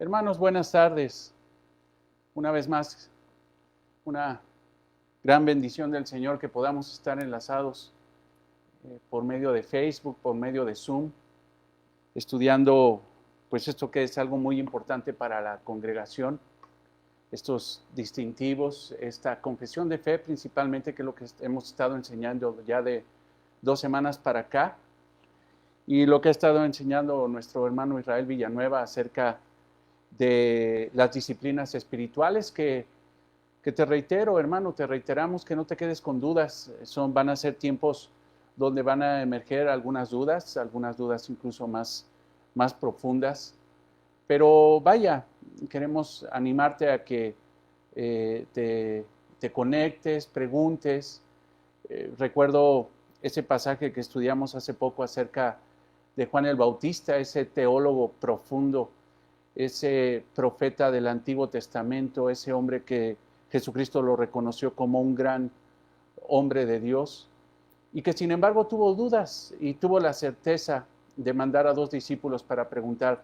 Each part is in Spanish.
Hermanos, buenas tardes. Una vez más, una gran bendición del Señor que podamos estar enlazados por medio de Facebook, por medio de Zoom, estudiando pues esto que es algo muy importante para la congregación, estos distintivos, esta confesión de fe principalmente, que es lo que hemos estado enseñando ya de 2 semanas para acá, y lo que ha estado enseñando nuestro hermano Israel Villanueva acerca de las disciplinas espirituales que te reitero, hermano, te reiteramos que no te quedes con dudas. Van a ser tiempos donde van a emerger algunas dudas incluso más profundas. Pero vaya, queremos animarte a que te conectes, preguntes. Recuerdo ese pasaje que estudiamos hace poco acerca de Juan el Bautista, ese teólogo profundo, ese profeta del Antiguo Testamento, ese hombre que Jesucristo lo reconoció como un gran hombre de Dios y que sin embargo tuvo dudas y tuvo la certeza de mandar a 2 discípulos para preguntar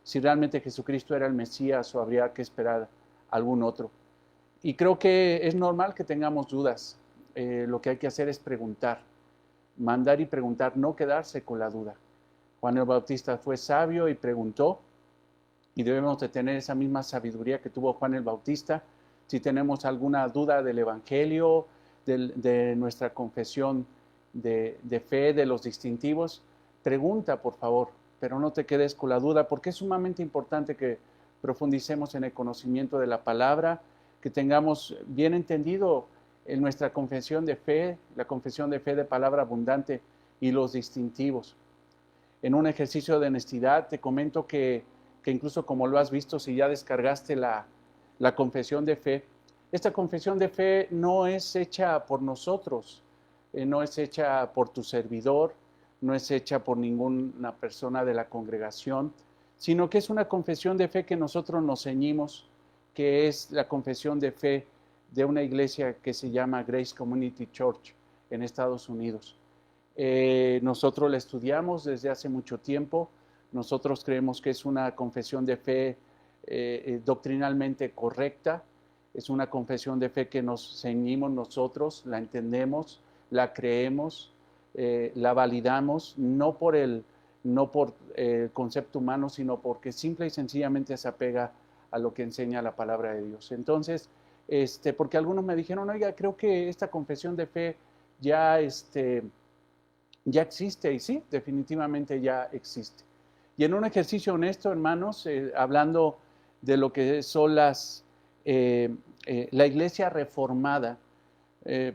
si realmente Jesucristo era el Mesías o habría que esperar algún otro. Y creo que es normal que tengamos dudas. Lo que hay que hacer es preguntar, mandar y preguntar, no quedarse con la duda. Juan el Bautista fue sabio y preguntó, y debemos de tener esa misma sabiduría que tuvo Juan el Bautista. Si tenemos alguna duda del Evangelio, de nuestra confesión de fe, de los distintivos, pregunta por favor, pero no te quedes con la duda, porque es sumamente importante que profundicemos en el conocimiento de la palabra, que tengamos bien entendido en nuestra confesión de fe, la confesión de fe de palabra abundante y los distintivos. En un ejercicio de honestidad te comento que incluso como lo has visto, si ya descargaste la confesión de fe, esta confesión de fe no es hecha por nosotros, no es hecha por tu servidor, no es hecha por ninguna persona de la congregación, sino que es una confesión de fe que nosotros nos ceñimos, que es la confesión de fe de una iglesia que se llama Grace Community Church en Estados Unidos. Nosotros la estudiamos desde hace mucho tiempo. Nosotros creemos que es una confesión de fe doctrinalmente correcta. Es una confesión de fe que nos ceñimos nosotros, la entendemos, la creemos, la validamos, no por el concepto humano, sino porque simple y sencillamente se apega a lo que enseña la palabra de Dios. Entonces, porque algunos me dijeron, oiga, creo que esta confesión de fe ya ya existe, y sí, definitivamente ya existe. Y en un ejercicio honesto, hermanos, hablando de lo que son la iglesia reformada,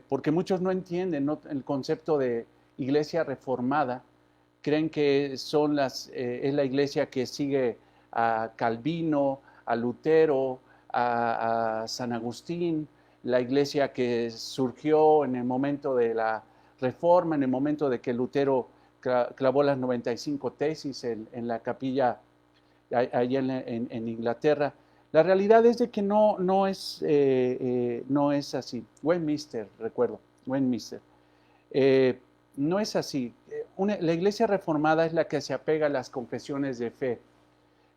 porque muchos no entienden, ¿no?, el concepto de iglesia reformada, creen que es la iglesia que sigue a Calvino, a Lutero, a San Agustín, la iglesia que surgió en el momento de la Reforma, en el momento de que Lutero clavó las 95 tesis en la capilla allá en Inglaterra. La realidad es de que no es así. Westminster, recuerdo, Westminster. No es así. La iglesia reformada es la que se apega a las confesiones de fe.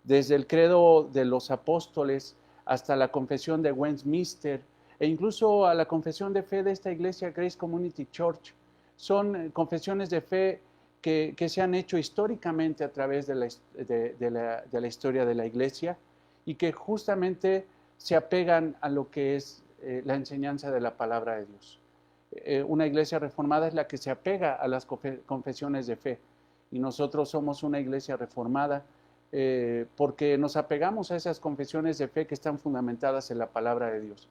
Desde el credo de los apóstoles hasta la confesión de Westminster e incluso a la confesión de fe de esta iglesia Grace Community Church. Son confesiones de fe que se han hecho históricamente a través de la historia de la iglesia y que justamente se apegan a lo que es la enseñanza de la palabra de Dios. Una iglesia reformada es la que se apega a las confesiones de fe y nosotros somos una iglesia reformada porque nos apegamos a esas confesiones de fe que están fundamentadas en la palabra de Dios.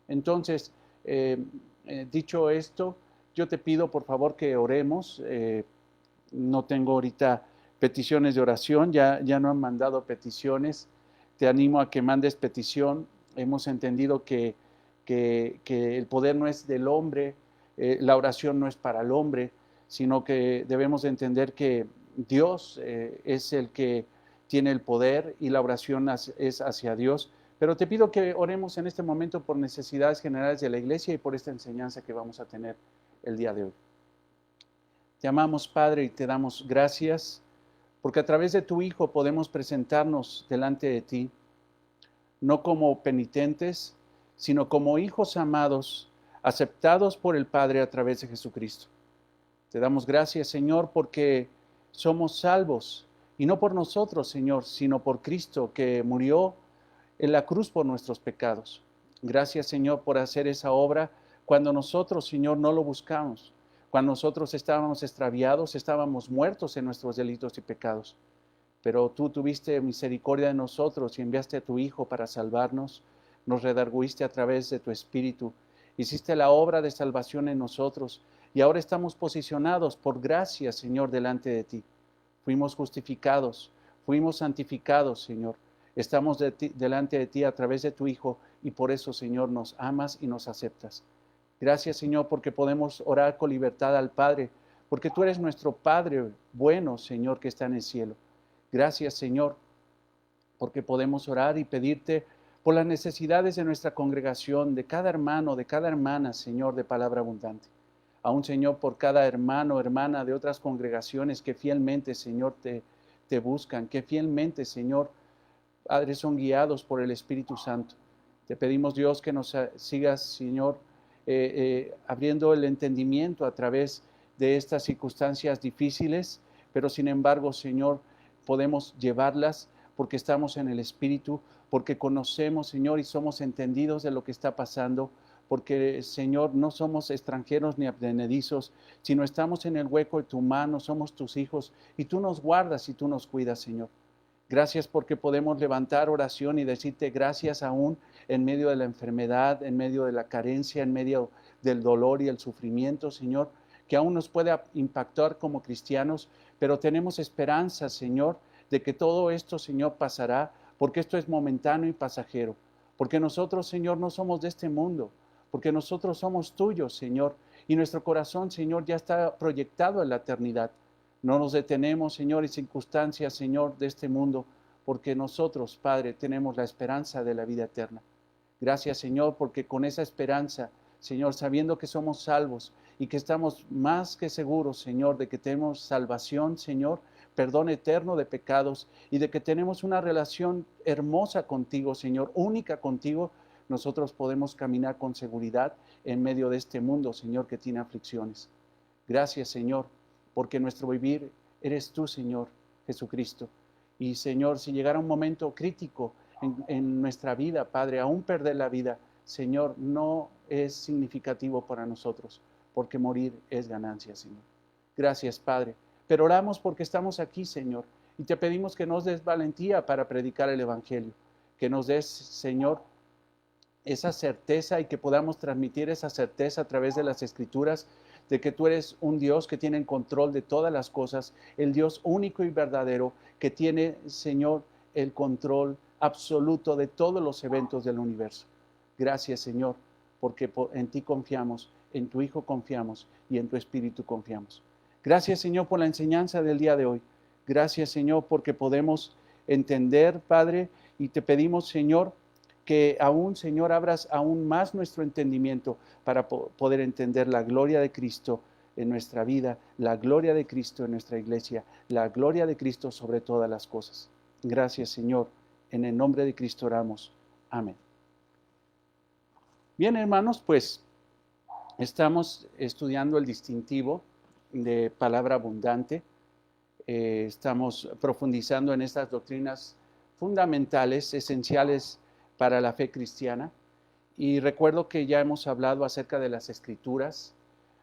Entonces, dicho esto, yo te pido por favor que oremos. No tengo ahorita peticiones de oración, ya no han mandado peticiones. Te animo a que mandes petición. Hemos entendido que el poder no es del hombre, la oración no es para el hombre, sino que debemos de entender que Dios es el que tiene el poder y la oración es hacia Dios. Pero te pido que oremos en este momento por necesidades generales de la iglesia y por esta enseñanza que vamos a tener el día de hoy. Te amamos, Padre, y te damos gracias porque a través de tu Hijo podemos presentarnos delante de ti. no como penitentes, sino como hijos amados, aceptados por el Padre a través de Jesucristo. Te damos gracias, Señor, porque somos salvos, y no por nosotros, Señor, sino por Cristo, que murió en la cruz por nuestros pecados. Gracias, Señor, por hacer esa obra cuando nosotros, Señor, no lo buscamos. Cuando nosotros estábamos extraviados, estábamos muertos en nuestros delitos y pecados. Pero tú tuviste misericordia de nosotros y enviaste a tu Hijo para salvarnos. Nos redarguiste a través de tu Espíritu. Hiciste la obra de salvación en nosotros y ahora estamos posicionados por gracia, Señor, delante de ti. Fuimos justificados, fuimos santificados, Señor. Estamos delante de ti a través de tu Hijo y por eso, Señor, nos amas y nos aceptas. Gracias, Señor, porque podemos orar con libertad al Padre, porque tú eres nuestro Padre bueno, Señor, que está en el cielo. Gracias, Señor, porque podemos orar y pedirte por las necesidades de nuestra congregación, de cada hermano, de cada hermana, Señor, de Palabra Abundante. Aún, Señor, por cada hermano, hermana de otras congregaciones que fielmente, Señor, te buscan, que fielmente, Señor, Padre, son guiados por el Espíritu Santo. Te pedimos, Dios, que nos sigas, Señor, abriendo el entendimiento a través de estas circunstancias difíciles, pero sin embargo, Señor, podemos llevarlas porque estamos en el Espíritu, porque conocemos, Señor, y somos entendidos de lo que está pasando, porque, Señor, no somos extranjeros ni advenedizos, sino estamos en el hueco de tu mano, somos tus hijos, y tú nos guardas y tú nos cuidas, Señor. Gracias porque podemos levantar oración y decirte gracias aún en medio de la enfermedad, en medio de la carencia, en medio del dolor y el sufrimiento, Señor, que aún nos puede impactar como cristianos, pero tenemos esperanza, Señor, de que todo esto, Señor, pasará, porque esto es momentáneo y pasajero, porque nosotros, Señor, no somos de este mundo, porque nosotros somos tuyos, Señor, y nuestro corazón, Señor, ya está proyectado en la eternidad. No nos detenemos, Señor, en circunstancias, Señor, de este mundo, porque nosotros, Padre, tenemos la esperanza de la vida eterna. Gracias, Señor, porque con esa esperanza, Señor, sabiendo que somos salvos y que estamos más que seguros, Señor, de que tenemos salvación, Señor, perdón eterno de pecados y de que tenemos una relación hermosa contigo, Señor, única contigo, nosotros podemos caminar con seguridad en medio de este mundo, Señor, que tiene aflicciones. Gracias, Señor, porque nuestro vivir eres tú, Señor Jesucristo. Y, Señor, si llegara un momento crítico en nuestra vida, Padre, aún perder la vida, Señor, no es significativo para nosotros, porque morir es ganancia, Señor. Gracias, Padre. Pero oramos porque estamos aquí, Señor, y te pedimos que nos des valentía para predicar el Evangelio, que nos des, Señor, esa certeza y que podamos transmitir esa certeza a través de las Escrituras, de que tú eres un Dios que tiene el control de todas las cosas, el Dios único y verdadero que tiene, Señor, el control absoluto de todos los eventos del universo. Gracias, Señor, porque en ti confiamos, en tu Hijo confiamos y en tu Espíritu confiamos. Gracias, Señor, por la enseñanza del día de hoy. Gracias, Señor, porque podemos entender, Padre, y te pedimos, Señor, que aún, Señor, abras aún más nuestro entendimiento para poder entender la gloria de Cristo en nuestra vida, la gloria de Cristo en nuestra iglesia, la gloria de Cristo sobre todas las cosas. Gracias, Señor. En el nombre de Cristo oramos. Amén. Bien, hermanos, pues estamos estudiando el distintivo de palabra abundante. Estamos profundizando en estas doctrinas fundamentales, esenciales para la fe cristiana. Y recuerdo que ya hemos hablado acerca de las Escrituras.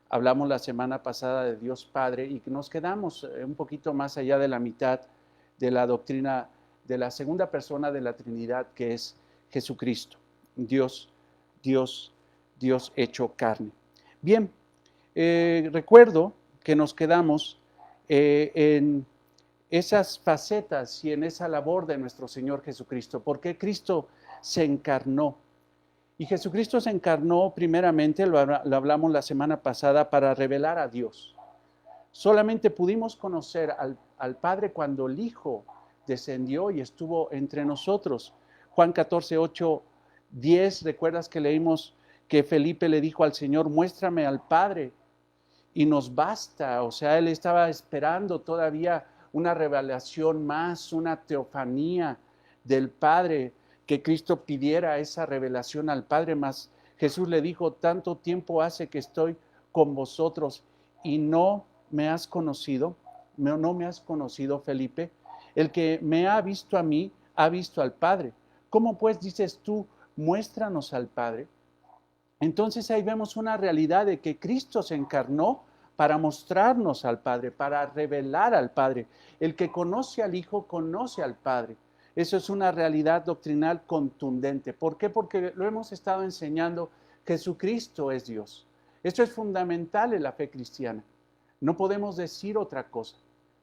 Hablamos la semana pasada de Dios Padre y nos quedamos un poquito más allá de la mitad de la doctrina de la segunda persona de la Trinidad, que es Jesucristo, Dios hecho carne. Bien, recuerdo que nos quedamos en esas facetas y en esa labor de nuestro Señor Jesucristo, porque Cristo se encarnó. Y Jesucristo se encarnó primeramente, lo hablamos la semana pasada, para revelar a Dios. Solamente pudimos conocer al Padre cuando el Hijo descendió y estuvo entre nosotros. Juan 14, 8, 10, ¿recuerdas que leímos que Felipe le dijo al Señor, muéstrame al Padre y nos basta? O sea, él estaba esperando todavía una revelación más, una teofanía del Padre que Cristo pidiera esa revelación al Padre, mas Jesús le dijo, tanto tiempo hace que estoy con vosotros y no me has conocido, no me has conocido, Felipe. El que me ha visto a mí, ha visto al Padre. ¿Cómo pues dices tú, muéstranos al Padre? Entonces ahí vemos una realidad de que Cristo se encarnó para mostrarnos al Padre, para revelar al Padre. El que conoce al Hijo, conoce al Padre. Eso es una realidad doctrinal contundente. ¿Por qué? Porque lo hemos estado enseñando, Jesucristo es Dios. Esto es fundamental en la fe cristiana. No podemos decir otra cosa.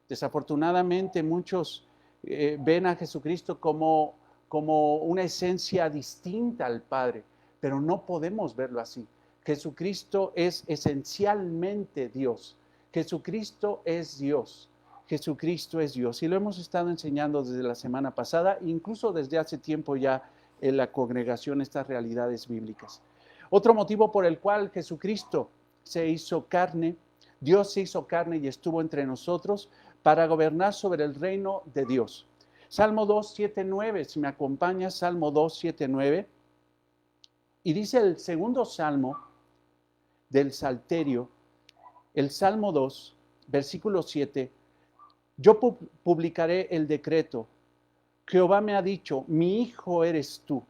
Desafortunadamente muchos ven a Jesucristo como una esencia distinta al Padre, pero no podemos verlo así. Jesucristo es esencialmente Dios. Jesucristo es Dios. Jesucristo es Dios. Y lo hemos estado enseñando desde la semana pasada, incluso desde hace tiempo ya en la congregación, estas realidades bíblicas. Otro motivo por el cual Jesucristo se hizo carne, Dios se hizo carne y estuvo entre nosotros para gobernar sobre el reino de Dios. Salmo 2, 7, 9, si me acompaña, Salmo 2, 7, 9. Y dice el segundo salmo del Salterio, el Salmo 2, versículo 7, yo publicaré el decreto. Jehová me ha dicho, mi hijo eres tú,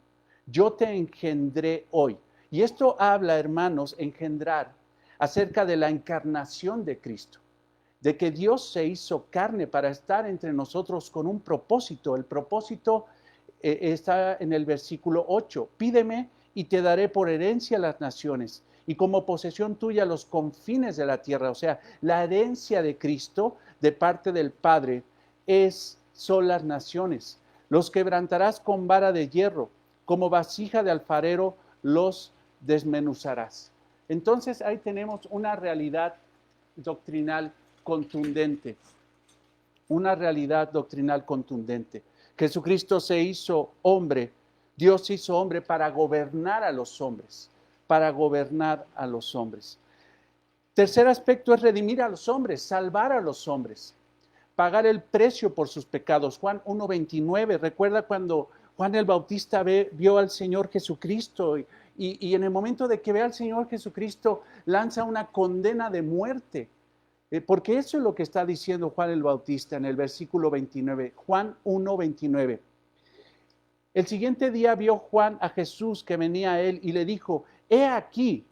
yo te engendré hoy. Y esto habla, hermanos, engendrar, acerca de la encarnación de Cristo, de que Dios se hizo carne para estar entre nosotros con un propósito. El propósito está en el versículo 8, pídeme y te daré por herencia las naciones y como posesión tuya los confines de la tierra. O sea, la herencia de Cristo de parte del Padre son las naciones. Los quebrantarás con vara de hierro, como vasija de alfarero los desmenuzarás. Entonces ahí tenemos una realidad doctrinal contundente, una realidad doctrinal contundente. Jesucristo se hizo hombre, Dios se hizo hombre para gobernar a los hombres, para gobernar a los hombres. Tercer aspecto es redimir a los hombres, salvar a los hombres, pagar el precio por sus pecados. Juan 1:29, recuerda cuando Juan el Bautista vio al Señor Jesucristo y en el momento de que ve al Señor Jesucristo lanza una condena de muerte. Porque eso es lo que está diciendo Juan el Bautista en el versículo 29, Juan 1:29. El siguiente día vio Juan a Jesús que venía a él y le dijo, he aquí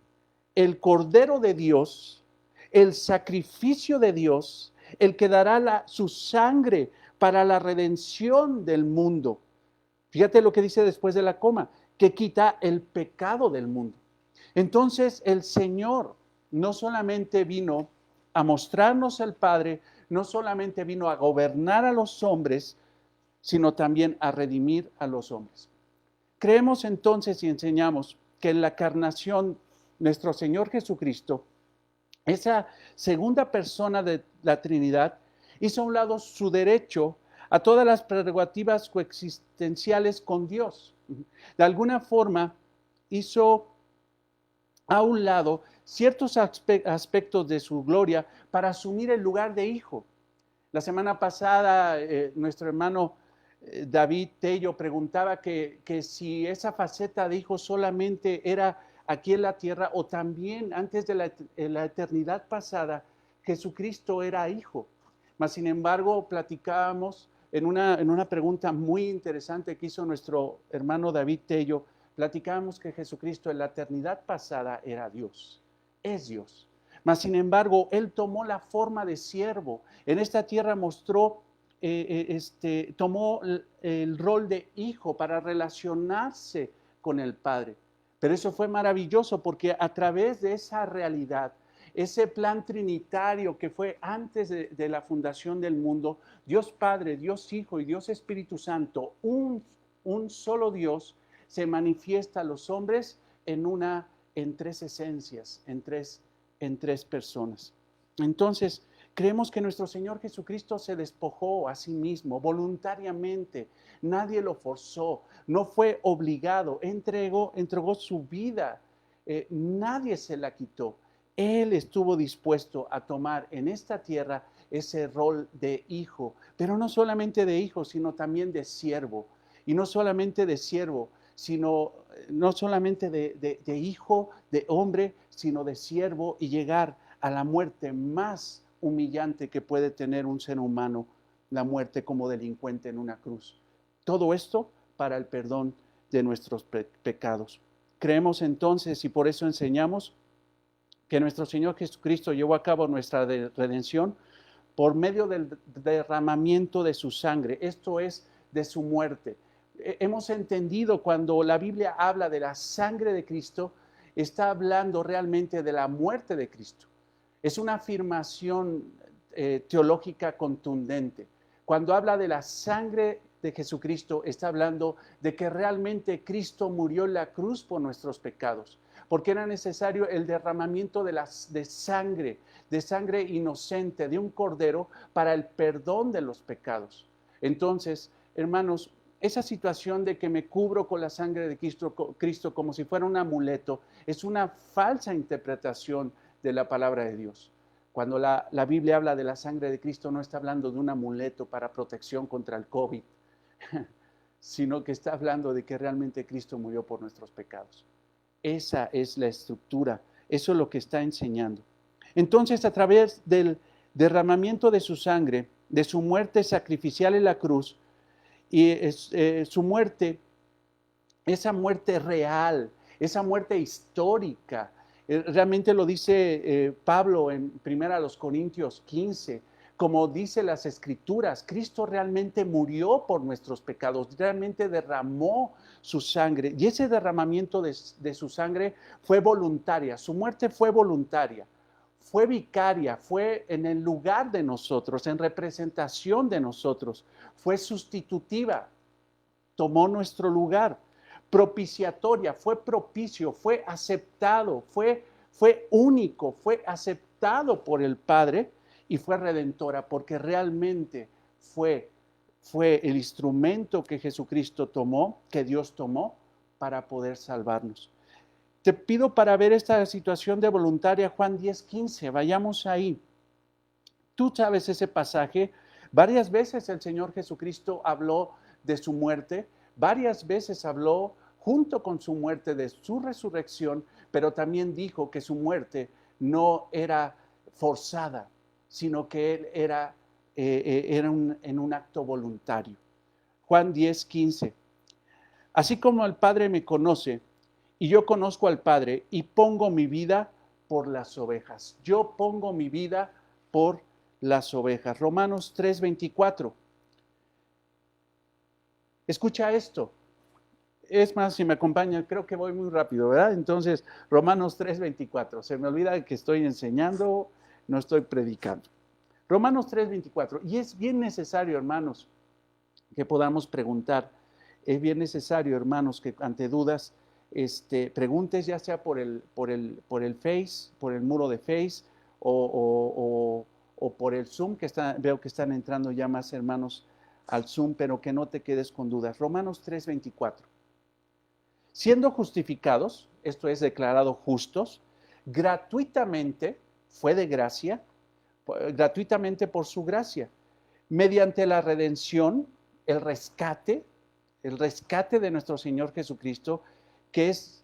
el Cordero de Dios, el sacrificio de Dios, el que dará su sangre para la redención del mundo. Fíjate lo que dice después de la coma, que quita el pecado del mundo. Entonces el Señor no solamente vino a mostrarnos al Padre, no solamente vino a gobernar a los hombres, sino también a redimir a los hombres. Creemos entonces y enseñamos que en la encarnación nuestro Señor Jesucristo, esa segunda persona de la Trinidad, hizo a un lado su derecho a todas las prerrogativas coexistenciales con Dios. De alguna forma hizo a un lado ciertos aspectos de su gloria para asumir el lugar de hijo. La semana pasada nuestro hermano David Tello preguntaba que si esa faceta de hijo solamente era aquí en la tierra o también antes de la eternidad pasada Jesucristo era hijo. Mas sin embargo platicábamos en una pregunta muy interesante que hizo nuestro hermano David Tello, platicábamos que Jesucristo en la eternidad pasada era Dios, es Dios. Mas sin embargo, Él tomó la forma de siervo. En esta tierra tomó el rol de hijo para relacionarse con el Padre. Pero eso fue maravilloso porque a través de esa realidad, ese plan trinitario que fue antes de la fundación del mundo, Dios Padre, Dios Hijo y Dios Espíritu Santo, un solo Dios, se manifiesta a los hombres en tres esencias, en tres personas. Entonces, creemos que nuestro Señor Jesucristo se despojó a sí mismo voluntariamente. Nadie lo forzó, no fue obligado, entregó su vida. Nadie se la quitó. Él estuvo dispuesto a tomar en esta tierra ese rol de hijo, pero no solamente de hijo, sino también de siervo. y no solamente de siervo, sino no solamente de hijo, de hombre, sino de siervo, y llegar a la muerte más humillante que puede tener un ser humano, la muerte como delincuente en una cruz. Todo esto para el perdón de nuestros pecados. Creemos entonces, y por eso enseñamos, que nuestro Señor Jesucristo llevó a cabo nuestra redención por medio del derramamiento de su sangre, esto es, de su muerte. Hemos entendido cuando la Biblia habla de la sangre de Cristo, está hablando realmente de la muerte de Cristo. Es una afirmación teológica contundente. Cuando habla de la sangre de Jesucristo, está hablando de que realmente Cristo murió en la cruz por nuestros pecados, porque era necesario el derramamiento de sangre inocente, de un cordero, para el perdón de los pecados. Entonces, hermanos, esa situación de que me cubro con la sangre de Cristo como si fuera un amuleto, es una falsa interpretación de la palabra de Dios. Cuando la Biblia habla de la sangre de Cristo, no está hablando de un amuleto para protección contra el COVID, sino que está hablando de que realmente Cristo murió por nuestros pecados. Esa es la estructura, eso es lo que está enseñando. Entonces, a través del derramamiento de su sangre, de su muerte sacrificial en la cruz, y su muerte, esa muerte real, esa muerte histórica, realmente lo dice Pablo en 1 Corintios 15, como dice las Escrituras, Cristo realmente murió por nuestros pecados, realmente derramó su sangre, y ese derramamiento de su sangre fue voluntaria, su muerte fue voluntaria, fue vicaria, fue en el lugar de nosotros, en representación de nosotros, fue sustitutiva, tomó nuestro lugar, propiciatoria, fue propicio, fue aceptado, fue único, fue aceptado por el Padre, y fue redentora, porque realmente fue el instrumento que Jesucristo tomó, que Dios tomó para poder salvarnos. Te pido para ver esta situación de voluntaria, Juan 10:15, vayamos ahí. Tú sabes ese pasaje, varias veces el Señor Jesucristo habló de su muerte, varias veces habló junto con su muerte de su resurrección, pero también dijo que su muerte no era forzada, sino que él era en un acto voluntario. Juan 10:15. Así como el Padre me conoce y yo conozco al Padre y pongo mi vida por las ovejas. Yo pongo mi vida por las ovejas. Romanos 3:24. Escucha esto. Es más, si me acompañan, creo que voy muy rápido, ¿verdad? Entonces, Romanos 3:24. Se me olvida que estoy enseñando, no estoy predicando. Romanos 3:24. Y es bien necesario, hermanos, que podamos preguntar. Es bien necesario, hermanos, que ante dudas preguntes, ya sea por el Face, por el muro de Face, o por el Zoom, veo que están entrando ya más hermanos al Zoom, pero que no te quedes con dudas. Romanos 3:24. Siendo justificados, esto es, declarados justos, gratuitamente, fue de gracia, gratuitamente por su gracia, mediante la redención, el rescate de nuestro Señor Jesucristo, que es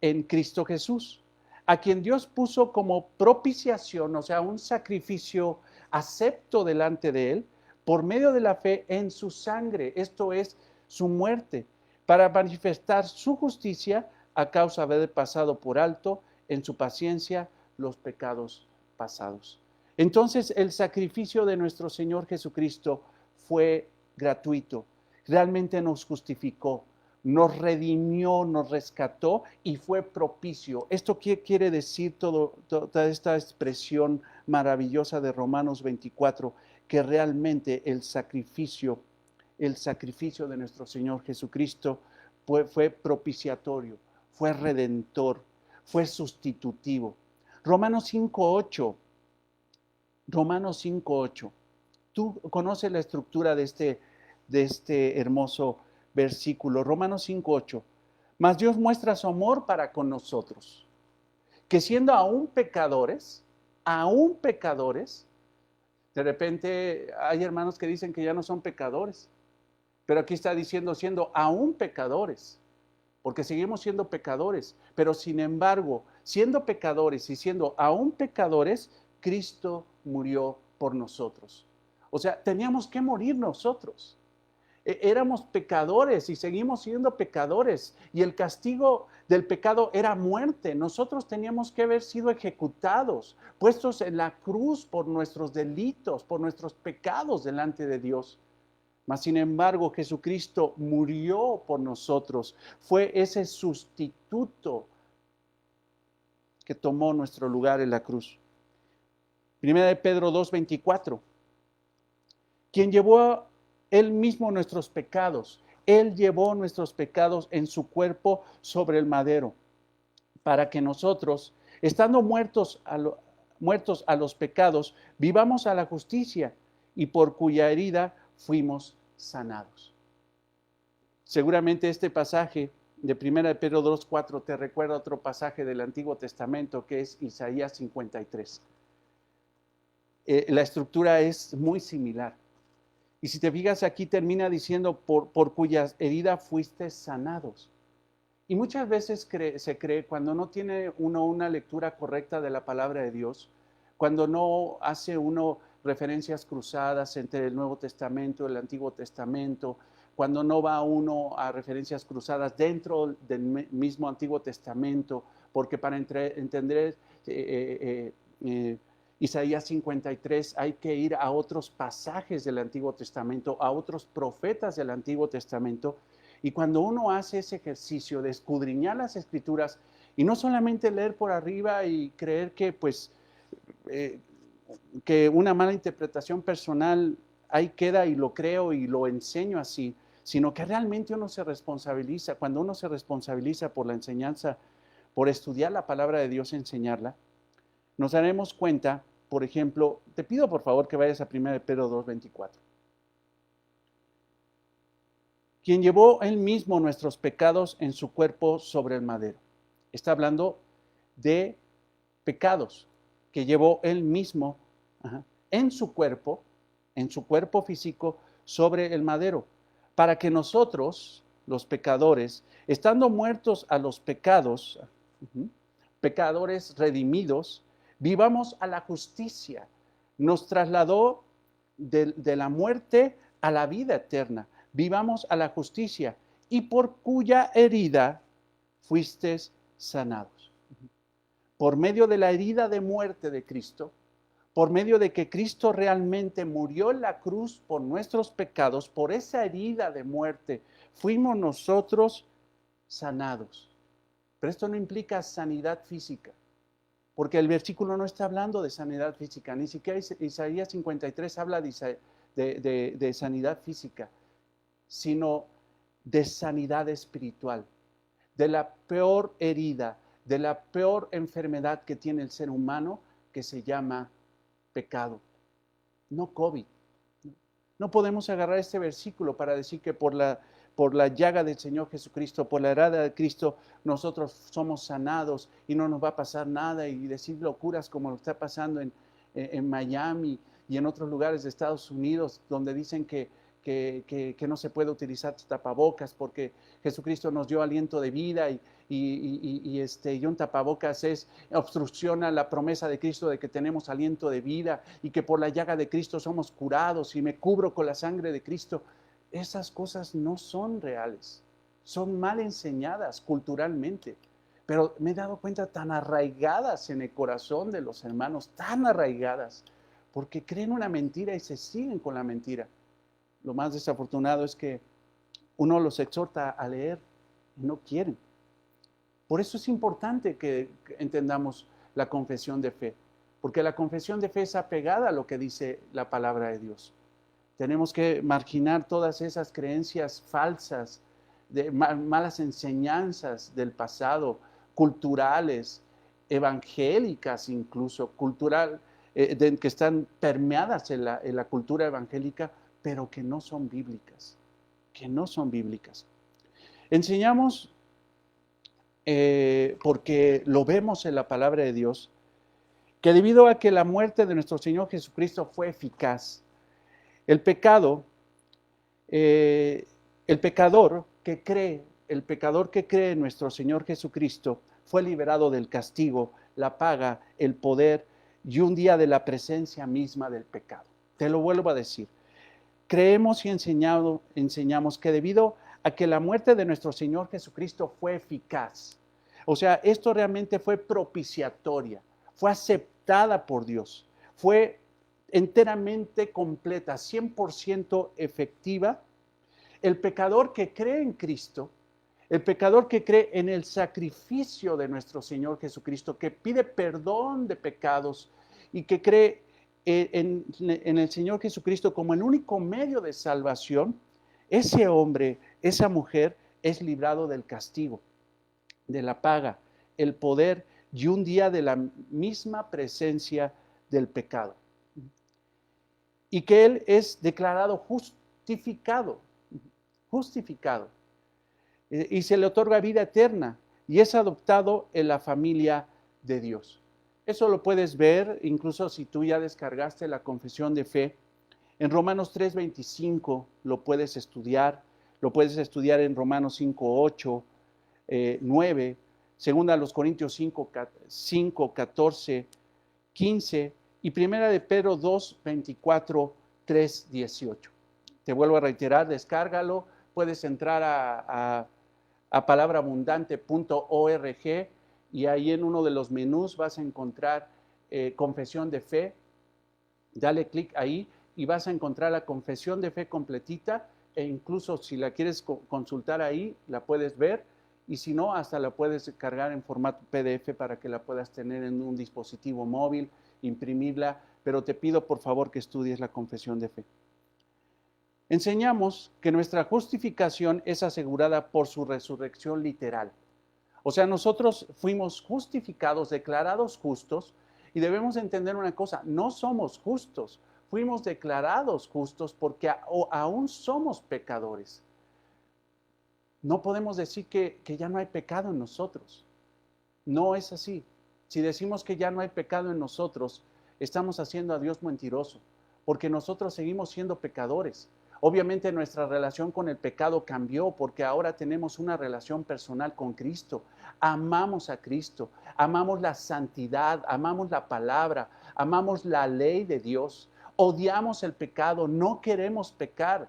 en Cristo Jesús, a quien Dios puso como propiciación, o sea, un sacrificio acepto delante de Él, por medio de la fe en su sangre, esto es, su muerte, para manifestar su justicia a causa de haber pasado por alto en su paciencia los pecados pasados. Entonces, el sacrificio de nuestro Señor Jesucristo fue gratuito, realmente nos justificó, nos redimió, nos rescató y fue propicio. ¿Esto qué quiere decir toda esta expresión maravillosa de Romanos 24? Que realmente el sacrificio de nuestro Señor Jesucristo fue propiciatorio, fue redentor, fue sustitutivo. Romanos 5:8. Romanos 5:8. Tú conoces la estructura de este hermoso versículo. Romanos 5:8. Mas Dios muestra su amor para con nosotros, que siendo aún pecadores, de repente hay hermanos que dicen que ya no son pecadores. Pero aquí está diciendo siendo aún pecadores, porque seguimos siendo pecadores. Pero sin embargo, siendo pecadores y siendo aún pecadores, Cristo murió por nosotros. O sea, teníamos que morir nosotros. Éramos pecadores y seguimos siendo pecadores. Y el castigo del pecado era muerte. Nosotros teníamos que haber sido ejecutados, puestos en la cruz por nuestros delitos, por nuestros pecados delante de Dios. Mas, sin embargo, Jesucristo murió por nosotros. Fue ese sustituto que tomó nuestro lugar en la cruz. Primera de Pedro 2:24. Quien llevó él mismo nuestros pecados. Él llevó nuestros pecados en su cuerpo sobre el madero, para que nosotros, estando muertos a los pecados, vivamos a la justicia, y por cuya herida fuimos sanados. Seguramente este pasaje de 1 Pedro 2:4 te recuerda otro pasaje del Antiguo Testamento, que es Isaías 53. La estructura es muy similar. Y si te fijas, aquí termina diciendo, por cuya herida fuiste sanados. Y muchas veces se cree, cuando no tiene uno una lectura correcta de la palabra de Dios, cuando no hace uno referencias cruzadas entre el Nuevo Testamento y el Antiguo Testamento, cuando no va uno a referencias cruzadas dentro del mismo Antiguo Testamento, porque para entender Isaías 53 hay que ir a otros pasajes del Antiguo Testamento, a otros profetas del Antiguo Testamento. Y cuando uno hace ese ejercicio de escudriñar las Escrituras y no solamente leer por arriba y creer que pues que una mala interpretación personal ahí queda y lo creo y lo enseño así, sino que realmente uno se responsabiliza. Cuando uno se responsabiliza por la enseñanza, por estudiar la palabra de Dios y enseñarla, nos daremos cuenta, por ejemplo, te pido por favor que vayas a 1 Pedro 2:24. Quien llevó él mismo nuestros pecados en su cuerpo sobre el madero. Está hablando de pecados que llevó él mismo en su cuerpo físico sobre el madero, para que nosotros, los pecadores, estando muertos a los pecados, pecadores redimidos, vivamos a la justicia. Nos trasladó de la muerte a la vida eterna. Vivamos a la justicia, y por cuya herida fuisteis sanados. Por medio de la herida de muerte de Cristo, por medio de que Cristo realmente murió en la cruz por nuestros pecados, por esa herida de muerte, fuimos nosotros sanados. Pero esto no implica sanidad física, porque el versículo no está hablando de sanidad física, ni siquiera Isaías 53 habla de sanidad física, sino de sanidad espiritual, de la peor herida, de la peor enfermedad que tiene el ser humano, que se llama pecado, no COVID. No podemos agarrar este versículo para decir que por la llaga del Señor Jesucristo, por la herida de Cristo, nosotros somos sanados y no nos va a pasar nada, y decir locuras como lo está pasando en Miami y en otros lugares de Estados Unidos, donde dicen que no se puede utilizar tapabocas porque Jesucristo nos dio aliento de vida y un tapabocas es obstrucción a la promesa de Cristo de que tenemos aliento de vida y que por la llaga de Cristo somos curados y me cubro con la sangre de Cristo. Esas cosas no son reales, son mal enseñadas culturalmente, pero me he dado cuenta tan arraigadas en el corazón de los hermanos, tan arraigadas, porque creen una mentira y se siguen con la mentira. Lo más desafortunado es que uno los exhorta a leer y no quieren. Por eso es importante que entendamos la confesión de fe, porque la confesión de fe es apegada a lo que dice la palabra de Dios. Tenemos que marginar todas esas creencias falsas, de malas enseñanzas del pasado, culturales, evangélicas incluso, que están permeadas en la cultura evangélica, pero que no son bíblicas, Enseñamos, porque lo vemos en la palabra de Dios, que debido a que la muerte de nuestro Señor Jesucristo fue eficaz, el pecado El pecador que cree en nuestro Señor Jesucristo fue liberado del castigo, la paga, el poder y un día de la presencia misma del pecado. Te lo vuelvo a decir. Creemos y enseñamos que debido a que la muerte de nuestro Señor Jesucristo fue eficaz, o sea, esto realmente fue propiciatoria, fue aceptada por Dios, fue enteramente completa, 100% efectiva. El pecador que cree en Cristo, el pecador que cree en el sacrificio de nuestro Señor Jesucristo, que pide perdón de pecados y que cree en el Señor Jesucristo como el único medio de salvación, ese hombre, esa mujer es librado del castigo, de la paga, el poder y un día de la misma presencia del pecado. Y que él es declarado justificado, y se le otorga vida eterna y es adoptado en la familia de Dios. Eso lo puedes ver incluso si tú ya descargaste la confesión de fe. En Romanos 3:25 lo puedes estudiar en Romanos 5:8, 9, segunda a los Corintios 5, 14, 15 y primera de Pedro 2:24, 3, 18. Te vuelvo a reiterar, descárgalo, puedes entrar a palabraabundante.org y ahí en uno de los menús vas a encontrar confesión de fe. Dale clic ahí y vas a encontrar la confesión de fe completita e incluso si la quieres consultar ahí, la puedes ver y si no, hasta la puedes cargar en formato PDF para que la puedas tener en un dispositivo móvil, imprimirla, pero te pido por favor que estudies la confesión de fe. Enseñamos que nuestra justificación es asegurada por su resurrección literal. O sea, nosotros fuimos justificados, declarados justos, y debemos entender una cosa, no somos justos, fuimos declarados justos porque aún somos pecadores. No podemos decir que ya no hay pecado en nosotros. No es así. Si decimos que ya no hay pecado en nosotros, estamos haciendo a Dios mentiroso, porque nosotros seguimos siendo pecadores. Obviamente nuestra relación con el pecado cambió porque ahora tenemos una relación personal con Cristo. Amamos a Cristo, amamos la santidad, amamos la palabra, amamos la ley de Dios, odiamos el pecado, no queremos pecar.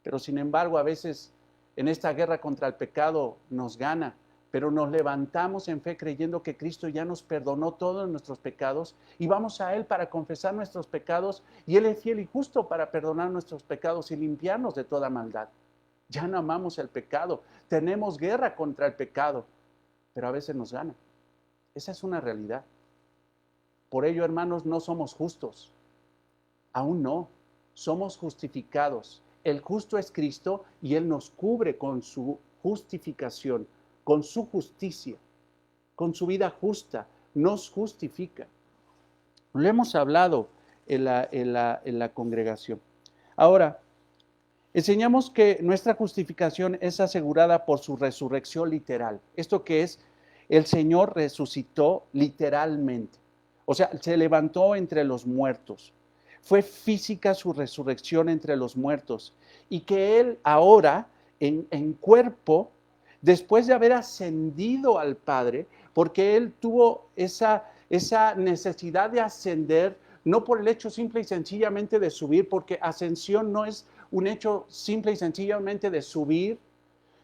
Pero sin embargo, a veces en esta guerra contra el pecado nos gana, pero nos levantamos en fe creyendo que Cristo ya nos perdonó todos nuestros pecados y vamos a Él para confesar nuestros pecados y Él es fiel y justo para perdonar nuestros pecados y limpiarnos de toda maldad. Ya no amamos el pecado, tenemos guerra contra el pecado, pero a veces nos gana. Esa es una realidad. Por ello, hermanos, no somos justos. Aún no, somos justificados. El justo es Cristo y Él nos cubre con su justificación, con su justicia, con su vida justa, nos justifica. Lo hemos hablado en la congregación. Ahora, enseñamos que nuestra justificación es asegurada por su resurrección literal. Esto que es, el Señor resucitó literalmente. O sea, se levantó entre los muertos. Fue física su resurrección entre los muertos. Y que Él ahora, en cuerpo, después de haber ascendido al Padre, porque Él tuvo esa necesidad de ascender, no por el hecho simple y sencillamente de subir, porque ascensión no es un hecho simple y sencillamente de subir,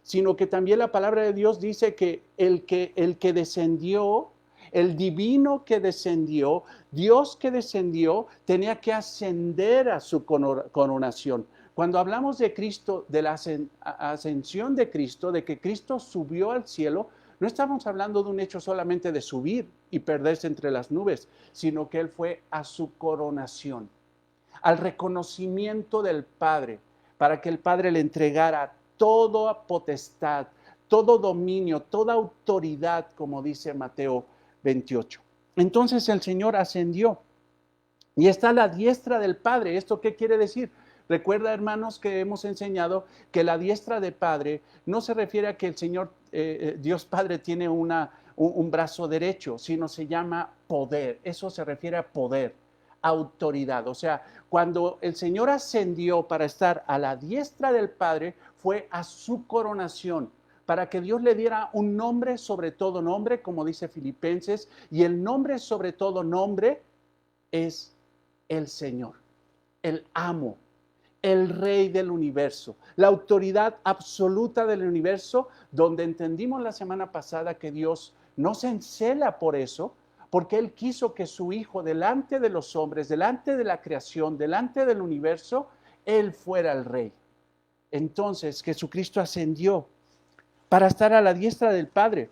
sino que también la palabra de Dios dice que el que descendió, el divino que descendió, Dios que descendió, tenía que ascender a su coronación. Cuando hablamos de Cristo, de la ascensión de Cristo, de que Cristo subió al cielo, no estamos hablando de un hecho solamente de subir y perderse entre las nubes, sino que Él fue a su coronación, al reconocimiento del Padre, para que el Padre le entregara toda potestad, todo dominio, toda autoridad, como dice Mateo 28. Entonces el Señor ascendió y está a la diestra del Padre. ¿Esto qué quiere decir? Recuerda, hermanos, que hemos enseñado que la diestra de Padre no se refiere a que el Señor, Dios Padre, tiene un brazo derecho, sino se llama poder. Eso se refiere a poder, autoridad. O sea, cuando el Señor ascendió para estar a la diestra del Padre, fue a su coronación, para que Dios le diera un nombre sobre todo nombre, como dice Filipenses, y el nombre sobre todo nombre es el Señor, el amo, el rey del universo, la autoridad absoluta del universo, donde entendimos la semana pasada que Dios no se encela por eso, porque Él quiso que su Hijo, delante de los hombres, delante de la creación, delante del universo, Él fuera el rey. Entonces Jesucristo ascendió para estar a la diestra del Padre,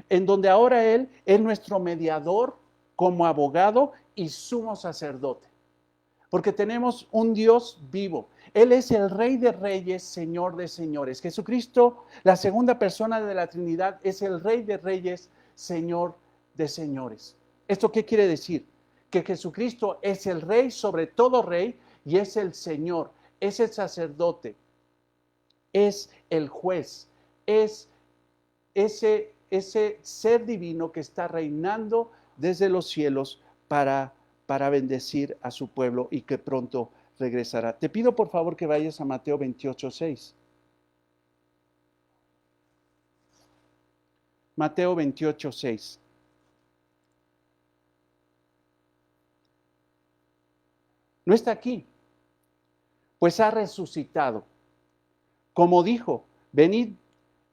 en donde ahora Él es nuestro mediador como abogado y sumo sacerdote. Porque tenemos un Dios vivo. Él es el Rey de Reyes, Señor de Señores. Jesucristo, la segunda persona de la Trinidad, es el Rey de Reyes, Señor de Señores. ¿Esto qué quiere decir? Que Jesucristo es el Rey sobre todo Rey y es el Señor, es el sacerdote, es el juez, es ese ser divino que está reinando desde los cielos para bendecir a su pueblo y que pronto regresará. Te pido por favor que vayas a Mateo 28:6. Mateo 28:6. No está aquí, pues ha resucitado. Como dijo, venid,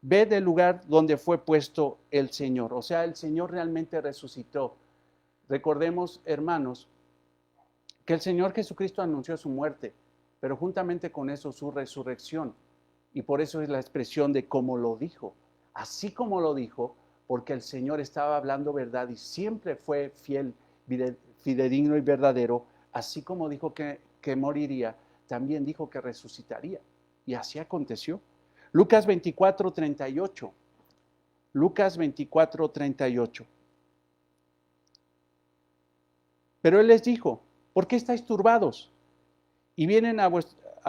ved el lugar donde fue puesto el Señor. O sea, el Señor realmente resucitó. Recordemos, hermanos, que el Señor Jesucristo anunció su muerte, pero juntamente con eso su resurrección. Y por eso es la expresión de como lo dijo. Así como lo dijo, porque el Señor estaba hablando verdad y siempre fue fiel, fidedigno y verdadero. Así como dijo que moriría, también dijo que resucitaría. Y así aconteció. Lucas 24:38. Lucas 24:38. Pero Él les dijo, ¿por qué estáis turbados? Y vienen a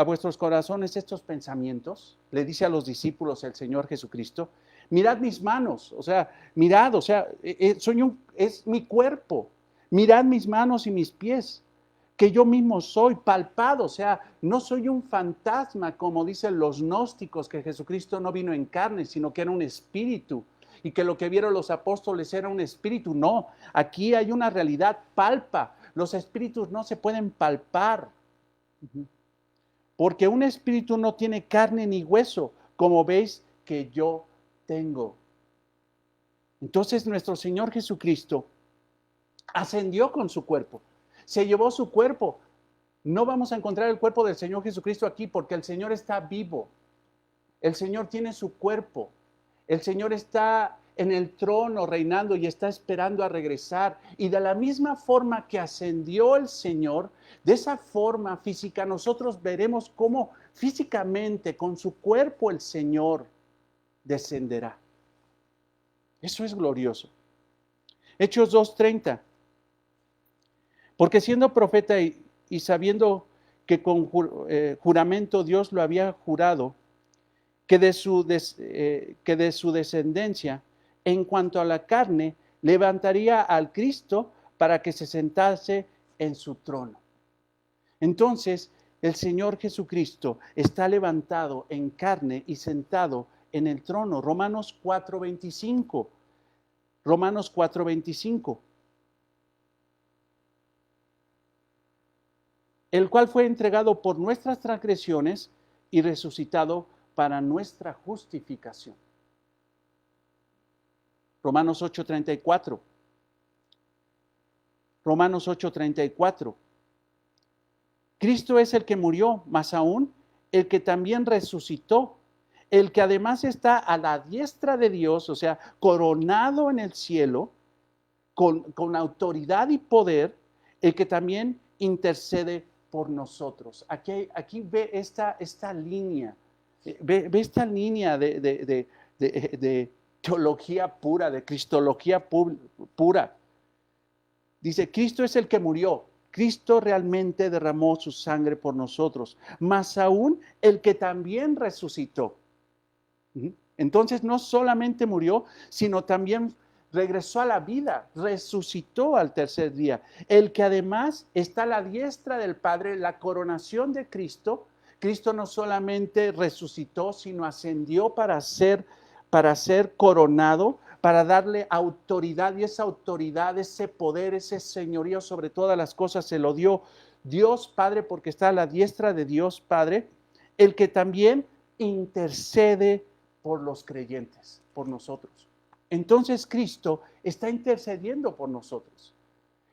vuestros corazones estos pensamientos. Le dice a los discípulos el Señor Jesucristo, mirad mis manos, o sea, mirad, o sea, es mi cuerpo. Mirad mis manos y mis pies, que yo mismo soy palpado, o sea, no soy un fantasma, como dicen los gnósticos, que Jesucristo no vino en carne, sino que era un espíritu, y que lo que vieron los apóstoles era un espíritu. No, aquí hay una realidad, palpa. Los espíritus no se pueden palpar, porque un espíritu no tiene carne ni hueso, como veis que yo tengo. Entonces nuestro Señor Jesucristo ascendió con su cuerpo, se llevó su cuerpo. No vamos a encontrar el cuerpo del Señor Jesucristo aquí porque el Señor está vivo. El Señor tiene su cuerpo. El Señor está en el trono reinando y está esperando a regresar. Y de la misma forma que ascendió el Señor, de esa forma física, nosotros veremos cómo físicamente con su cuerpo el Señor descenderá. Eso es glorioso. Hechos 2:30. Porque siendo profeta y sabiendo que con juramento Dios lo había jurado, que de su descendencia, en cuanto a la carne, levantaría al Cristo para que se sentase en su trono. Entonces, el Señor Jesucristo está levantado en carne y sentado en el trono. Romanos 4:25. Romanos 4:25. El cual fue entregado por nuestras transgresiones y resucitado para nuestra justificación. Romanos 8:34. Romanos 8:34. Cristo es el que murió, más aún el que también resucitó, el que además está a la diestra de Dios, o sea, coronado en el cielo, con autoridad y poder, el que también intercede por nosotros. Aquí ve esta línea, ve esta línea de teología pura, de cristología pura. Dice, Cristo es el que murió. Cristo realmente derramó su sangre por nosotros, más aún el que también resucitó. Entonces no solamente murió, sino también regresó a la vida, resucitó al tercer día. El que además está a la diestra del Padre, la coronación de Cristo. Cristo no solamente resucitó, sino ascendió para ser coronado, para darle autoridad, y esa autoridad, ese poder, ese señorío sobre todas las cosas se lo dio Dios Padre, porque está a la diestra de Dios Padre, el que también intercede por los creyentes, por nosotros. Entonces Cristo está intercediendo por nosotros,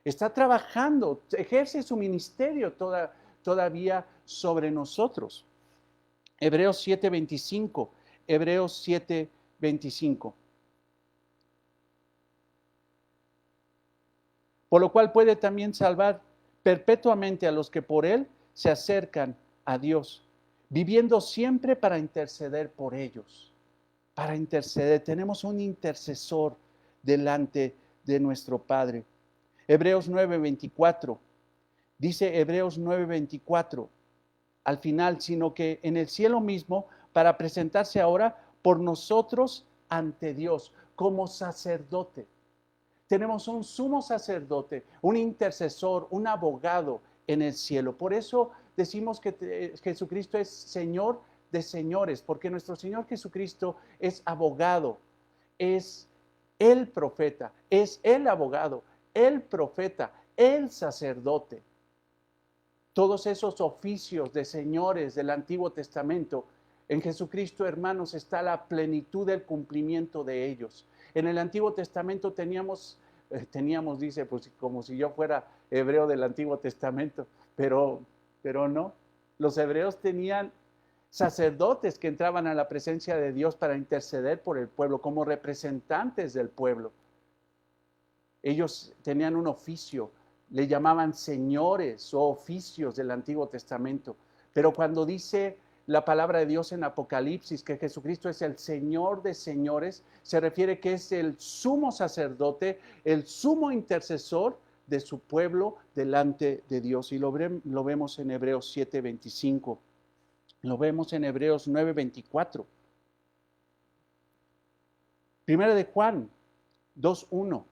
está trabajando, ejerce su ministerio todavía sobre nosotros. Hebreos 7:25, Hebreos 7:25. Por lo cual puede también salvar perpetuamente a los que por él se acercan a Dios, viviendo siempre para interceder por ellos. Para interceder, tenemos un intercesor delante de nuestro Padre. Hebreos 9:24, dice Hebreos 9:24, al final, sino que en el cielo mismo, para presentarse ahora por nosotros ante Dios, como sacerdote. Tenemos un sumo sacerdote, un intercesor, un abogado en el cielo. Por eso decimos que Jesucristo es Señor de señores, porque nuestro Señor Jesucristo es abogado, es el profeta, es el abogado, el profeta, el sacerdote. Todos esos oficios de señores del Antiguo Testamento, en Jesucristo, hermanos, está la plenitud del cumplimiento de ellos. En el Antiguo Testamento teníamos, dice, pues como si yo fuera hebreo del Antiguo Testamento, pero no. Los hebreos tenían sacerdotes que entraban a la presencia de Dios para interceder por el pueblo, como representantes del pueblo. Ellos tenían un oficio, le llamaban señores o oficios del Antiguo Testamento. Pero cuando dice la palabra de Dios en Apocalipsis que Jesucristo es el Señor de señores, se refiere que es el sumo sacerdote, el sumo intercesor de su pueblo delante de Dios. Y lo vemos en Hebreos 7:25. Lo vemos en Hebreos 9:24. Primera de Juan 2:1.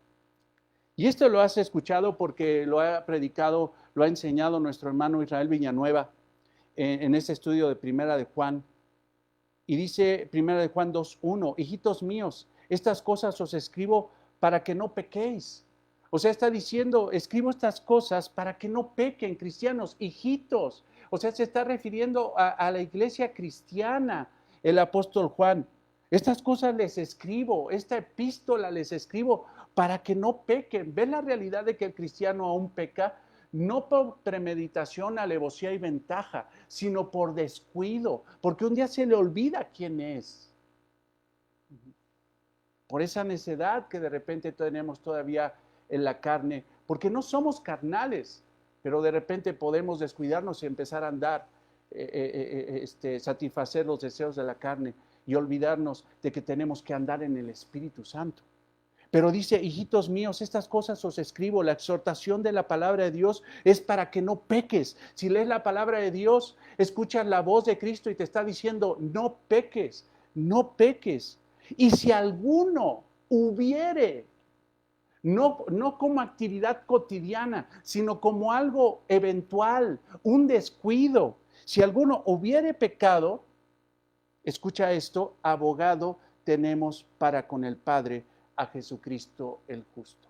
Y esto lo has escuchado porque lo ha predicado, lo ha enseñado nuestro hermano Israel Villanueva en ese estudio de Primera de Juan. Y dice Primera de Juan 2:1, hijitos míos, estas cosas os escribo para que no pequéis. O sea, está diciendo, escribo estas cosas para que no pequen, cristianos, hijitos. O sea, se está refiriendo a la iglesia cristiana, el apóstol Juan. Estas cosas les escribo, esta epístola les escribo para que no pequen. ¿Ven la realidad de que el cristiano aún peca? No por premeditación, alevosía y ventaja, sino por descuido, porque un día se le olvida quién es. Por esa necedad que de repente tenemos todavía en la carne, porque no somos carnales, pero de repente podemos descuidarnos y empezar a andar, satisfacer los deseos de la carne y olvidarnos de que tenemos que andar en el Espíritu Santo. Pero dice, hijitos míos, estas cosas os escribo, la exhortación de la palabra de Dios es para que no peques. Si lees la palabra de Dios, escuchas la voz de Cristo y te está diciendo, no peques, no peques. Y si alguno hubiere, no como actividad cotidiana, sino como algo eventual, un descuido, si alguno hubiere pecado, escucha esto, abogado tenemos para con el Padre, a Jesucristo el justo.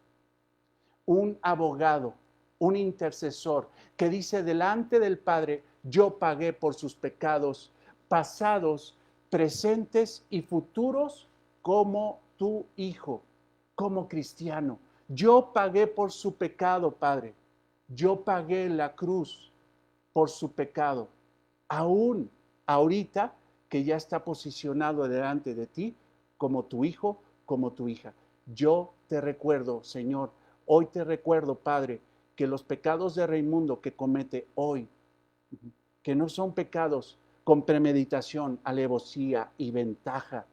Un abogado, un intercesor que dice delante del Padre, yo pagué por sus pecados pasados, presentes y futuros como tu hijo, como cristiano. Yo pagué por su pecado, Padre. Yo pagué la cruz por su pecado. Aún ahorita que ya está posicionado delante de ti como tu hijo, como tu hija. Yo te recuerdo, Señor, hoy te recuerdo, Padre, que los pecados de Raimundo que comete hoy, que no son pecados con premeditación, alevosía y ventaja,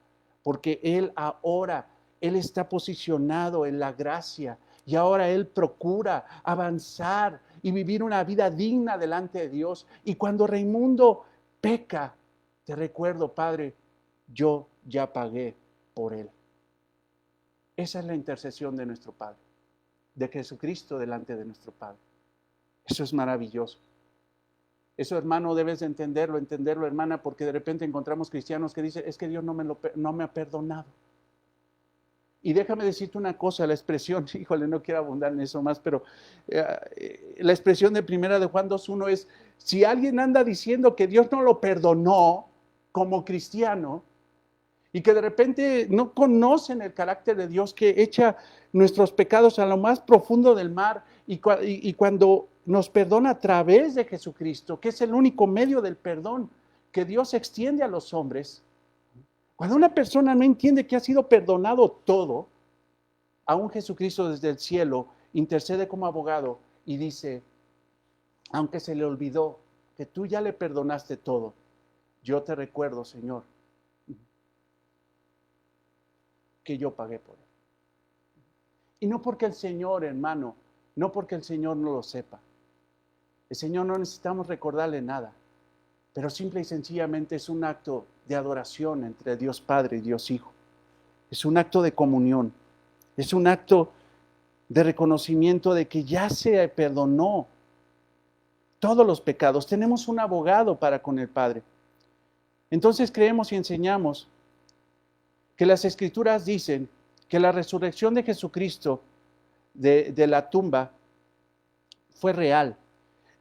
porque él ahora, él está posicionado en la gracia y ahora él procura avanzar y vivir una vida digna delante de Dios. Y cuando Raimundo peca, te recuerdo, Padre, yo ya pagué por él. Esa es la intercesión de nuestro Padre, de Jesucristo delante de nuestro Padre. Eso es maravilloso. Eso, hermano, debes de entenderlo, hermana, porque de repente encontramos cristianos que dicen, es que Dios no me ha perdonado. Y déjame decirte una cosa, la expresión, híjole, no quiero abundar en eso más, pero la expresión de 1 de Juan 2:1 es, si alguien anda diciendo que Dios no lo perdonó como cristiano, y que de repente no conocen el carácter de Dios que echa nuestros pecados a lo más profundo del mar, y cuando nos perdona a través de Jesucristo, que es el único medio del perdón que Dios extiende a los hombres, cuando una persona no entiende que ha sido perdonado todo, aún Jesucristo desde el cielo intercede como abogado y dice, aunque se le olvidó que tú ya le perdonaste todo, yo te recuerdo, Señor, que yo pagué por él. Y no porque el Señor, hermano, no porque el Señor no lo sepa. El Señor no necesitamos recordarle nada, pero simple y sencillamente es un acto de adoración entre Dios Padre y Dios Hijo. Es un acto de comunión, es un acto de reconocimiento de que ya se perdonó todos los pecados. Tenemos un abogado para con el Padre. Entonces creemos y enseñamos que las Escrituras dicen que la resurrección de Jesucristo de la tumba fue real.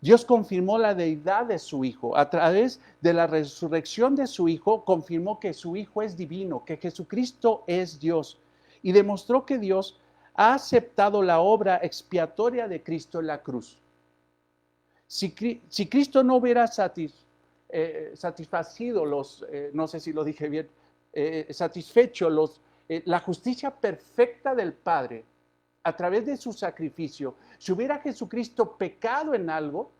Dios confirmó la deidad de su Hijo. A través de la resurrección de su Hijo, confirmó que su Hijo es divino, que Jesucristo es Dios. Y demostró que Dios ha aceptado la obra expiatoria de Cristo en la cruz. Si Cristo no hubiera satisfacido no sé si lo dije bien, satisfecho la justicia perfecta del Padre a través de su sacrificio, si hubiera Jesucristo pecado en algo,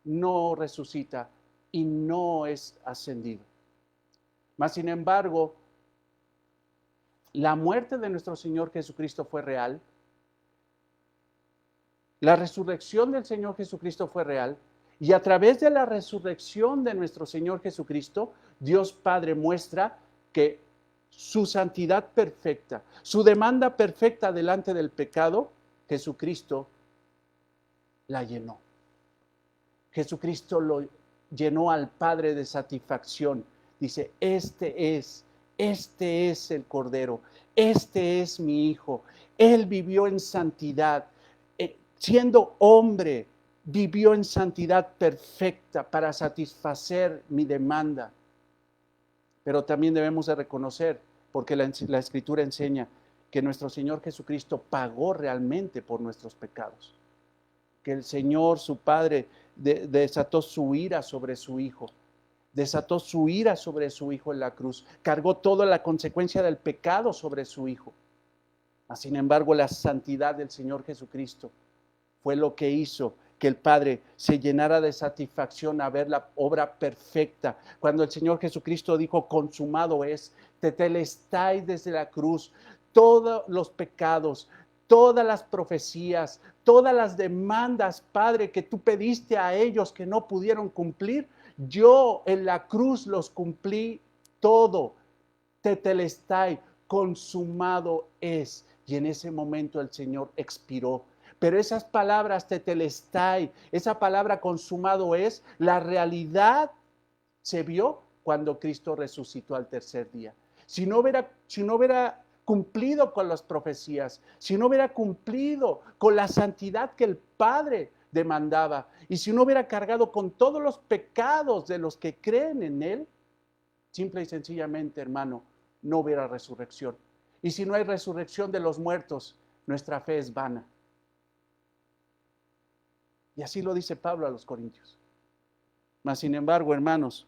no resucita y no es ascendido. Mas, sin embargo, la muerte de nuestro Señor Jesucristo fue real, la resurrección del Señor Jesucristo fue real, y a través de la resurrección de nuestro Señor Jesucristo, Dios Padre muestra que su santidad perfecta, su demanda perfecta delante del pecado, Jesucristo la llenó. Jesucristo lo llenó al Padre de satisfacción. Dice, este es el Cordero, este es mi Hijo. Él vivió en santidad, siendo hombre, vivió en santidad perfecta para satisfacer mi demanda. Pero también debemos de reconocer, porque la Escritura enseña que nuestro Señor Jesucristo pagó realmente por nuestros pecados. Que el Señor, su Padre, desató su ira sobre su Hijo. Desató su ira sobre su Hijo en la cruz. Cargó toda la consecuencia del pecado sobre su Hijo. Sin embargo, la santidad del Señor Jesucristo fue lo que hizo que el Padre se llenara de satisfacción a ver la obra perfecta. Cuando el Señor Jesucristo dijo, consumado es, tetelestai desde la cruz, todos los pecados, todas las profecías, todas las demandas, Padre, que tú pediste a ellos que no pudieron cumplir, yo en la cruz los cumplí todo. Tetelestai, consumado es. Y en ese momento el Señor expiró. Pero esas palabras tetelestai, esa palabra consumado es, la realidad se vio cuando Cristo resucitó al tercer día. Si no hubiera cumplido con las profecías, si no hubiera cumplido con la santidad que el Padre demandaba, y si no hubiera cargado con todos los pecados de los que creen en Él, simple y sencillamente, hermano, no hubiera resurrección. Y si no hay resurrección de los muertos, nuestra fe es vana. Y así lo dice Pablo a los Corintios. Mas, sin embargo, hermanos,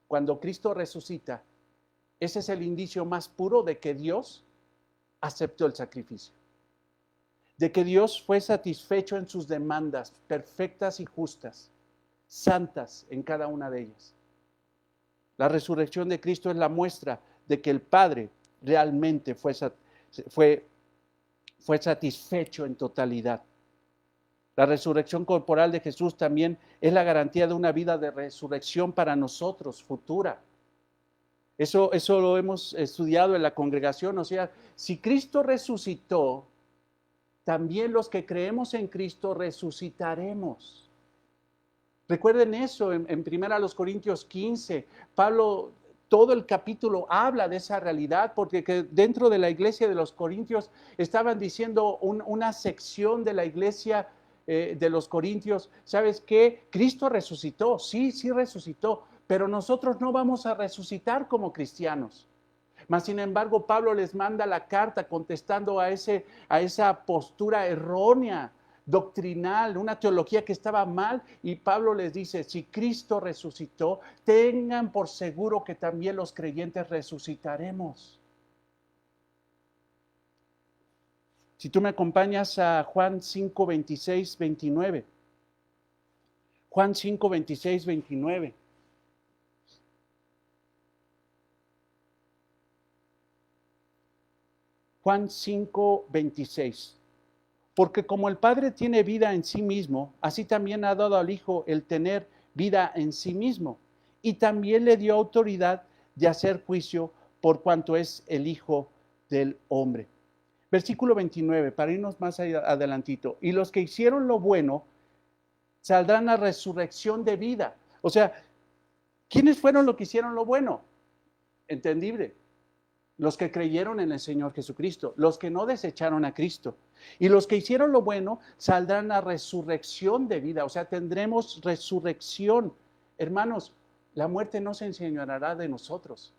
cuando Cristo resucita, ese es el indicio más puro de que Dios aceptó el sacrificio. De que Dios fue satisfecho en sus demandas perfectas y justas, santas en cada una de ellas. La resurrección de Cristo es la muestra de que el Padre realmente fue satisfecho en totalidad. La resurrección corporal de Jesús también es la garantía de una vida de resurrección para nosotros, futura. Eso lo hemos estudiado en la congregación. O sea, si Cristo resucitó, también los que creemos en Cristo resucitaremos. Recuerden eso en 1 Corintios 15. Pablo, todo el capítulo habla de esa realidad, porque que dentro de la iglesia de los Corintios estaban diciendo una sección de la iglesia de los Corintios, ¿sabes qué? Cristo resucitó, sí resucitó, pero nosotros no vamos a resucitar como cristianos. Mas, sin embargo, Pablo les manda la carta contestando a esa postura errónea, doctrinal, una teología que estaba mal, y Pablo les dice, si Cristo resucitó, tengan por seguro que también los creyentes resucitaremos. Si tú me acompañas a Juan 5, 26, 29. Juan 5, 26, 29. Juan 5, 26. Porque como el Padre tiene vida en sí mismo, así también ha dado al Hijo el tener vida en sí mismo. Y también le dio autoridad de hacer juicio por cuanto es el Hijo del hombre. Versículo 29, para irnos más adelantito. Y los que hicieron lo bueno saldrán a resurrección de vida. O sea, ¿quiénes fueron los que hicieron lo bueno? Entendible. Los que creyeron en el Señor Jesucristo, los que no desecharon a Cristo. Y los que hicieron lo bueno saldrán a resurrección de vida, o sea, tendremos resurrección. Hermanos, la muerte no se enseñoreará de nosotros.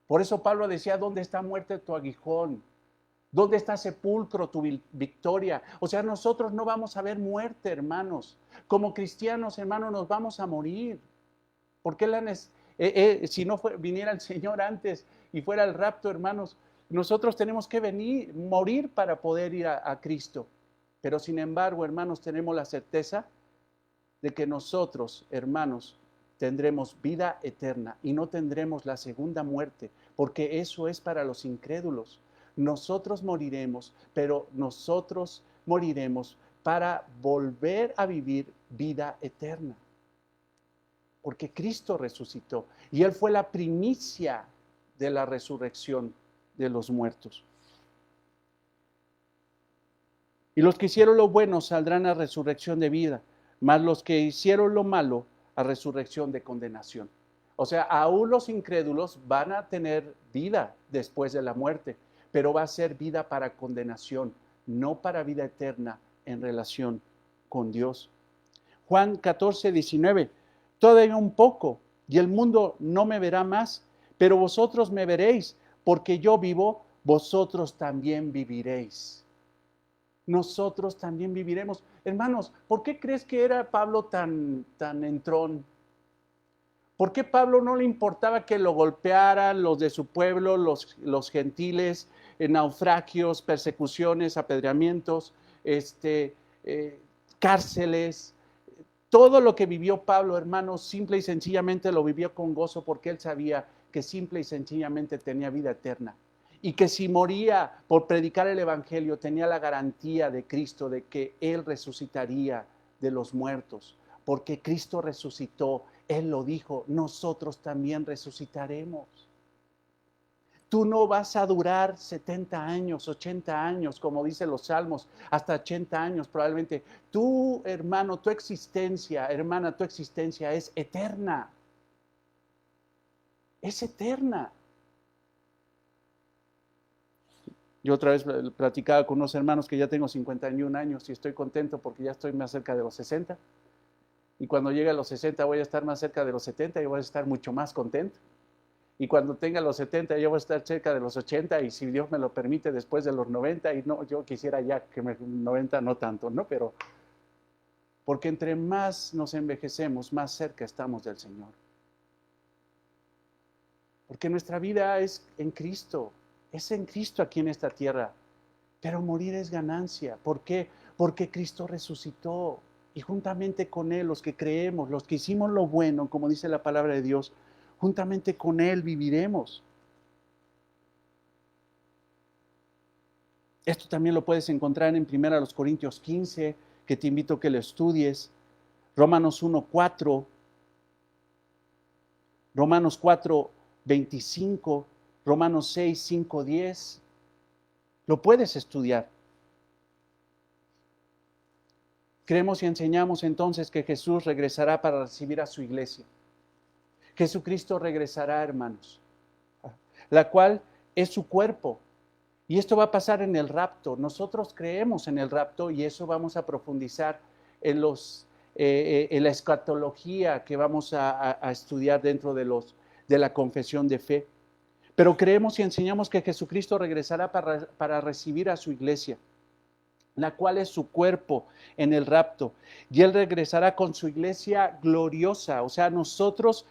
Por eso Pablo decía, ¿dónde está muerte tu aguijón? ¿Dónde está sepulcro tu victoria? O sea, nosotros no vamos a ver muerte, hermanos. Como cristianos, hermanos, nos vamos a morir. ¿Por qué si no viniera el Señor antes y fuera el rapto, hermanos, nosotros tenemos que morir para poder ir a Cristo? Pero sin embargo, hermanos, tenemos la certeza de que nosotros, hermanos, tendremos vida eterna y no tendremos la segunda muerte, porque eso es para los incrédulos. Nosotros moriremos, pero nosotros moriremos para volver a vivir vida eterna. Porque Cristo resucitó y Él fue la primicia de la resurrección de los muertos. Y los que hicieron lo bueno saldrán a resurrección de vida, mas los que hicieron lo malo a resurrección de condenación. O sea, aún los incrédulos van a tener vida después de la muerte, pero va a ser vida para condenación, no para vida eterna en relación con Dios. Juan 14, 19. Todavía un poco, y el mundo no me verá más, pero vosotros me veréis, porque yo vivo, vosotros también viviréis. Nosotros también viviremos. Hermanos, ¿por qué crees que era Pablo tan entrón? ¿Por qué Pablo no le importaba que lo golpearan los de su pueblo, los gentiles, naufragios, persecuciones, apedreamientos, cárceles? Todo lo que vivió Pablo, hermanos, simple y sencillamente lo vivió con gozo, porque él sabía que simple y sencillamente tenía vida eterna. Y que si moría por predicar el evangelio, tenía la garantía de Cristo de que él resucitaría de los muertos. Porque Cristo resucitó, él lo dijo, nosotros también resucitaremos. Tú no vas a durar 70 años, 80 años, como dicen los salmos, hasta 80 años probablemente. Tú, hermano, tu existencia, hermana, tu existencia es eterna. Es eterna. Yo otra vez platicaba con unos hermanos que ya tengo 51 años y estoy contento porque ya estoy más cerca de los 60. Y cuando llegue a los 60 voy a estar más cerca de los 70 y voy a estar mucho más contento. Y cuando tenga los 70 yo voy a estar cerca de los 80 y si Dios me lo permite después de los 90, y no, yo quisiera ya que 90 no tanto, ¿no? Pero porque entre más nos envejecemos, más cerca estamos del Señor. Porque nuestra vida es en Cristo aquí en esta tierra, pero morir es ganancia. ¿Por qué? Porque Cristo resucitó y juntamente con Él, los que creemos, los que hicimos lo bueno, como dice la palabra de Dios, juntamente con Él viviremos. Esto también lo puedes encontrar en 1 Corintios 15, que te invito a que lo estudies. Romanos 1:4, Romanos 4, 25, Romanos 6, 5, 10. Lo puedes estudiar. Creemos y enseñamos entonces que Jesús regresará para recibir a su iglesia. Jesucristo regresará, hermanos, la cual es su cuerpo. Y esto va a pasar en el rapto. Nosotros creemos en el rapto y eso vamos a profundizar en la escatología que vamos a estudiar dentro de la confesión de fe. Pero creemos y enseñamos que Jesucristo regresará para recibir a su iglesia, la cual es su cuerpo en el rapto. Y Él regresará con su iglesia gloriosa. O sea, nosotros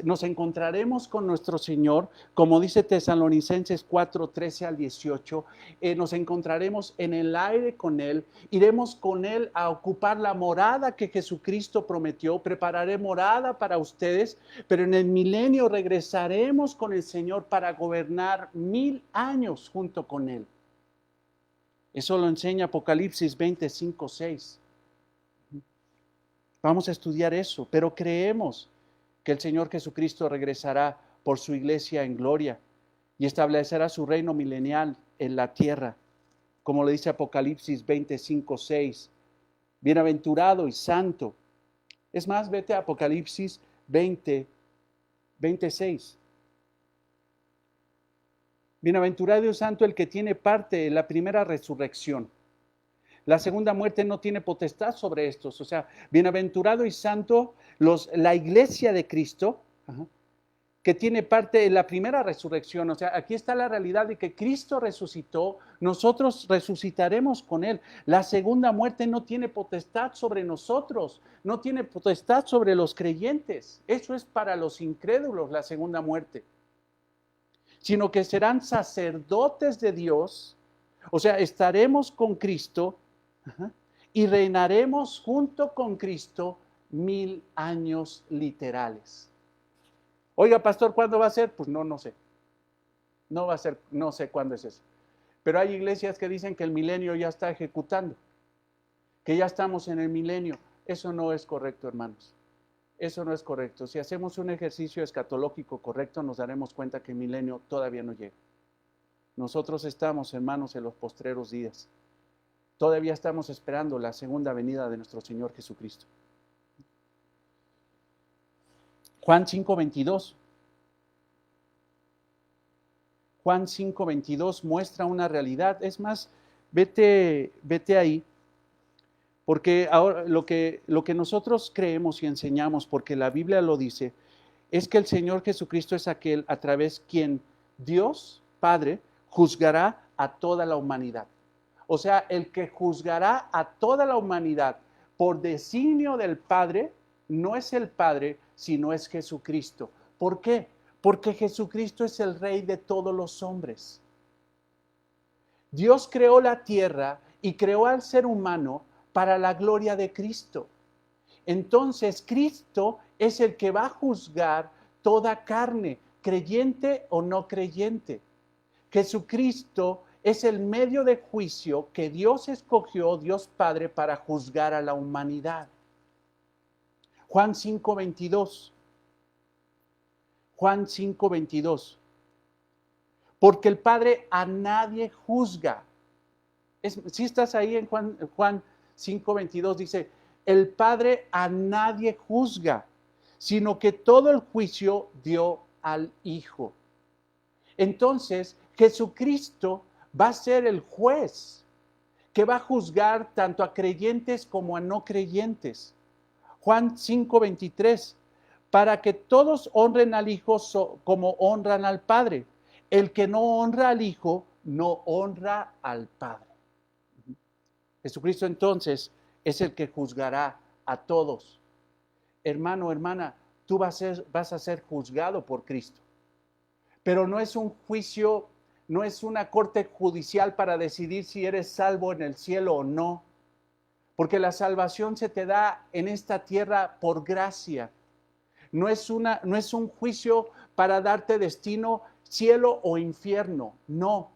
nos encontraremos con nuestro Señor, como dice Tesalonicenses 4, 13 al 18. Nos encontraremos en el aire con Él. Iremos con Él a ocupar la morada que Jesucristo prometió. Prepararé morada para ustedes, pero en el milenio regresaremos con el Señor para gobernar 1000 años junto con Él. Eso lo enseña Apocalipsis 25, 6. Vamos a estudiar eso, pero creemos que el Señor Jesucristo regresará por su iglesia en gloria y establecerá su reino milenial en la tierra, como le dice Apocalipsis 25, 6. Bienaventurado y santo. Es más, vete a Apocalipsis 20, 26. Bienaventurado y santo el que tiene parte en la primera resurrección. La segunda muerte no tiene potestad sobre estos. O sea, bienaventurado y santo la iglesia de Cristo, que tiene parte en la primera resurrección. O sea, aquí está la realidad de que Cristo resucitó, nosotros resucitaremos con Él. La segunda muerte no tiene potestad sobre nosotros, no tiene potestad sobre los creyentes. Eso es para los incrédulos, la segunda muerte. Sino que serán sacerdotes de Dios, o sea, estaremos con Cristo y reinaremos junto con Cristo 1000 años literales. Oiga, pastor, ¿cuándo va a ser? Pues no sé. No va a ser, no sé cuándo es eso. Pero hay iglesias que dicen que el milenio ya está ejecutando, que ya estamos en el milenio. Eso no es correcto, hermanos. Eso no es correcto. Si hacemos un ejercicio escatológico correcto, nos daremos cuenta que el milenio todavía no llega. Nosotros estamos, hermanos, en los postreros días. Todavía estamos esperando la segunda venida de nuestro Señor Jesucristo. Juan 5:22. Juan 5:22 muestra una realidad. Es más, vete ahí. Porque ahora lo que nosotros creemos y enseñamos, porque la Biblia lo dice, es que el Señor Jesucristo es aquel a través quien Dios Padre juzgará a toda la humanidad. O sea, el que juzgará a toda la humanidad por designio del Padre, no es el Padre, sino es Jesucristo. ¿Por qué? Porque Jesucristo es el Rey de todos los hombres. Dios creó la tierra y creó al ser humano para la gloria de Cristo. Entonces, Cristo es el que va a juzgar toda carne, creyente o no creyente. Jesucristo es el medio de juicio que Dios escogió, Dios Padre, para juzgar a la humanidad. Juan 5:22. Juan 5:22. Porque el Padre a nadie juzga. Si estás ahí en Juan 5:22 dice, el Padre a nadie juzga, sino que todo el juicio dio al Hijo. Entonces, Jesucristo va a ser el juez que va a juzgar tanto a creyentes como a no creyentes. Juan 5:23, para que todos honren al Hijo como honran al Padre. El que no honra al Hijo, no honra al Padre. Jesucristo entonces es el que juzgará a todos. Hermano, hermana, tú vas a ser juzgado por Cristo. Pero no es un juicio, no es una corte judicial para decidir si eres salvo en el cielo o no. Porque la salvación se te da en esta tierra por gracia. No es un juicio para darte destino, cielo o infierno. No,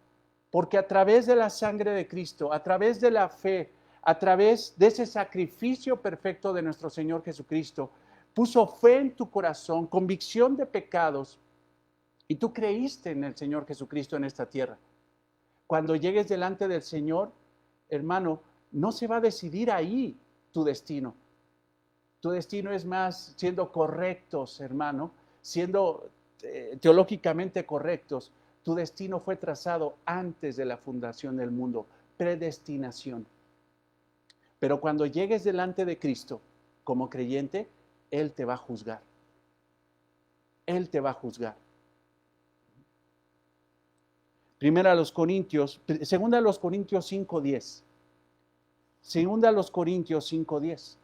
porque a través de la sangre de Cristo, a través de la fe, a través de ese sacrificio perfecto de nuestro Señor Jesucristo, puso fe en tu corazón, convicción de pecados, Y tú creíste en el Señor Jesucristo en esta tierra. Cuando llegues delante del Señor, hermano, no se va a decidir ahí tu destino. Tu destino es más siendo correctos, hermano, siendo teológicamente correctos. Tu destino fue trazado antes de la fundación del mundo, predestinación. Pero cuando llegues delante de Cristo como creyente, Él te va a juzgar. Él te va a juzgar. Segunda a los Corintios 5:10. Segunda a los Corintios 5:10.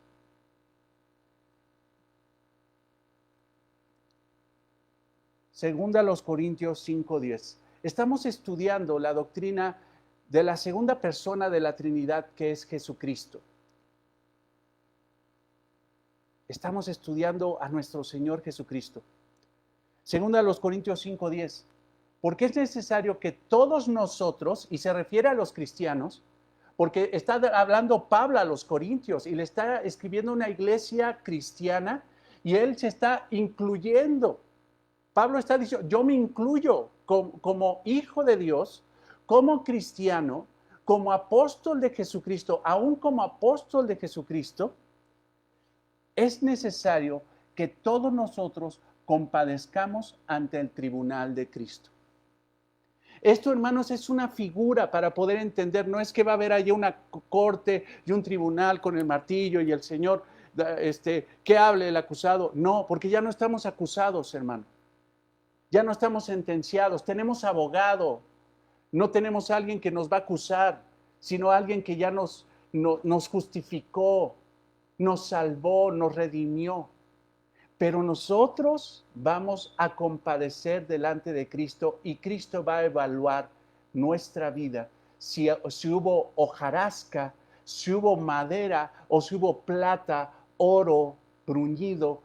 Segunda a los Corintios 5:10. Estamos estudiando la doctrina de la segunda persona de la Trinidad, que es Jesucristo. Estamos estudiando a nuestro Señor Jesucristo. Segunda a los Corintios 5:10. Porque es necesario que todos nosotros, y se refiere a los cristianos, porque está hablando Pablo a los corintios y le está escribiendo una iglesia cristiana y él se está incluyendo. Pablo está diciendo, yo me incluyo como hijo de Dios, como cristiano, como apóstol de Jesucristo, aún como apóstol de Jesucristo, es necesario que todos nosotros compadezcamos ante el tribunal de Cristo. Esto, hermanos, es una figura para poder entender, no es que va a haber allí una corte y un tribunal con el martillo y el Señor, que hable el acusado. No, porque ya no estamos acusados, hermano. Ya no estamos sentenciados, tenemos abogado. No tenemos a alguien que nos va a acusar, sino a alguien que ya nos justificó, nos salvó, nos redimió. Pero nosotros vamos a compadecer delante de Cristo y Cristo va a evaluar nuestra vida. Si hubo hojarasca, si hubo madera o si hubo plata, oro, bruñido,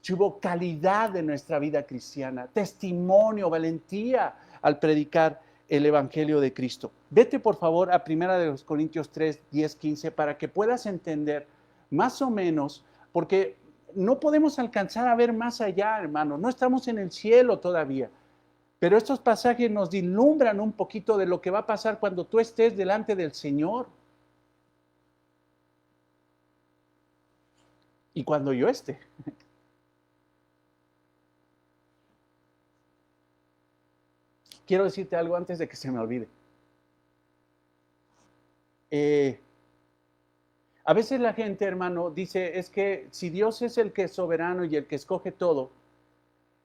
si hubo calidad de nuestra vida cristiana, testimonio, valentía al predicar el Evangelio de Cristo. Vete por favor a 1 Corintios 3, 10, 15 para que puedas entender más o menos, porque no podemos alcanzar a ver más allá, hermano. No estamos en el cielo todavía. Pero estos pasajes nos vislumbran un poquito de lo que va a pasar cuando tú estés delante del Señor. Y cuando yo esté. Quiero decirte algo antes de que se me olvide. A veces la gente, hermano, dice, es que si Dios es el que es soberano y el que escoge todo,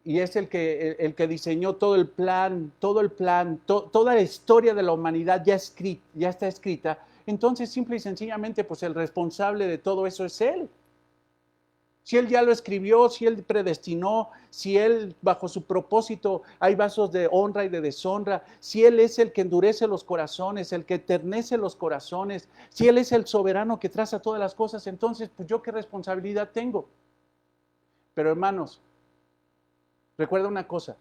y es el que diseñó todo el plan, toda la historia de la humanidad ya está escrita, entonces simple y sencillamente, pues el responsable de todo eso es Él. Si Él ya lo escribió, si Él predestinó, si Él bajo su propósito hay vasos de honra y de deshonra, si Él es el que endurece los corazones, el que eternece los corazones, si Él es el soberano que traza todas las cosas, entonces pues yo qué responsabilidad tengo. Pero hermanos, recuerda una cosa,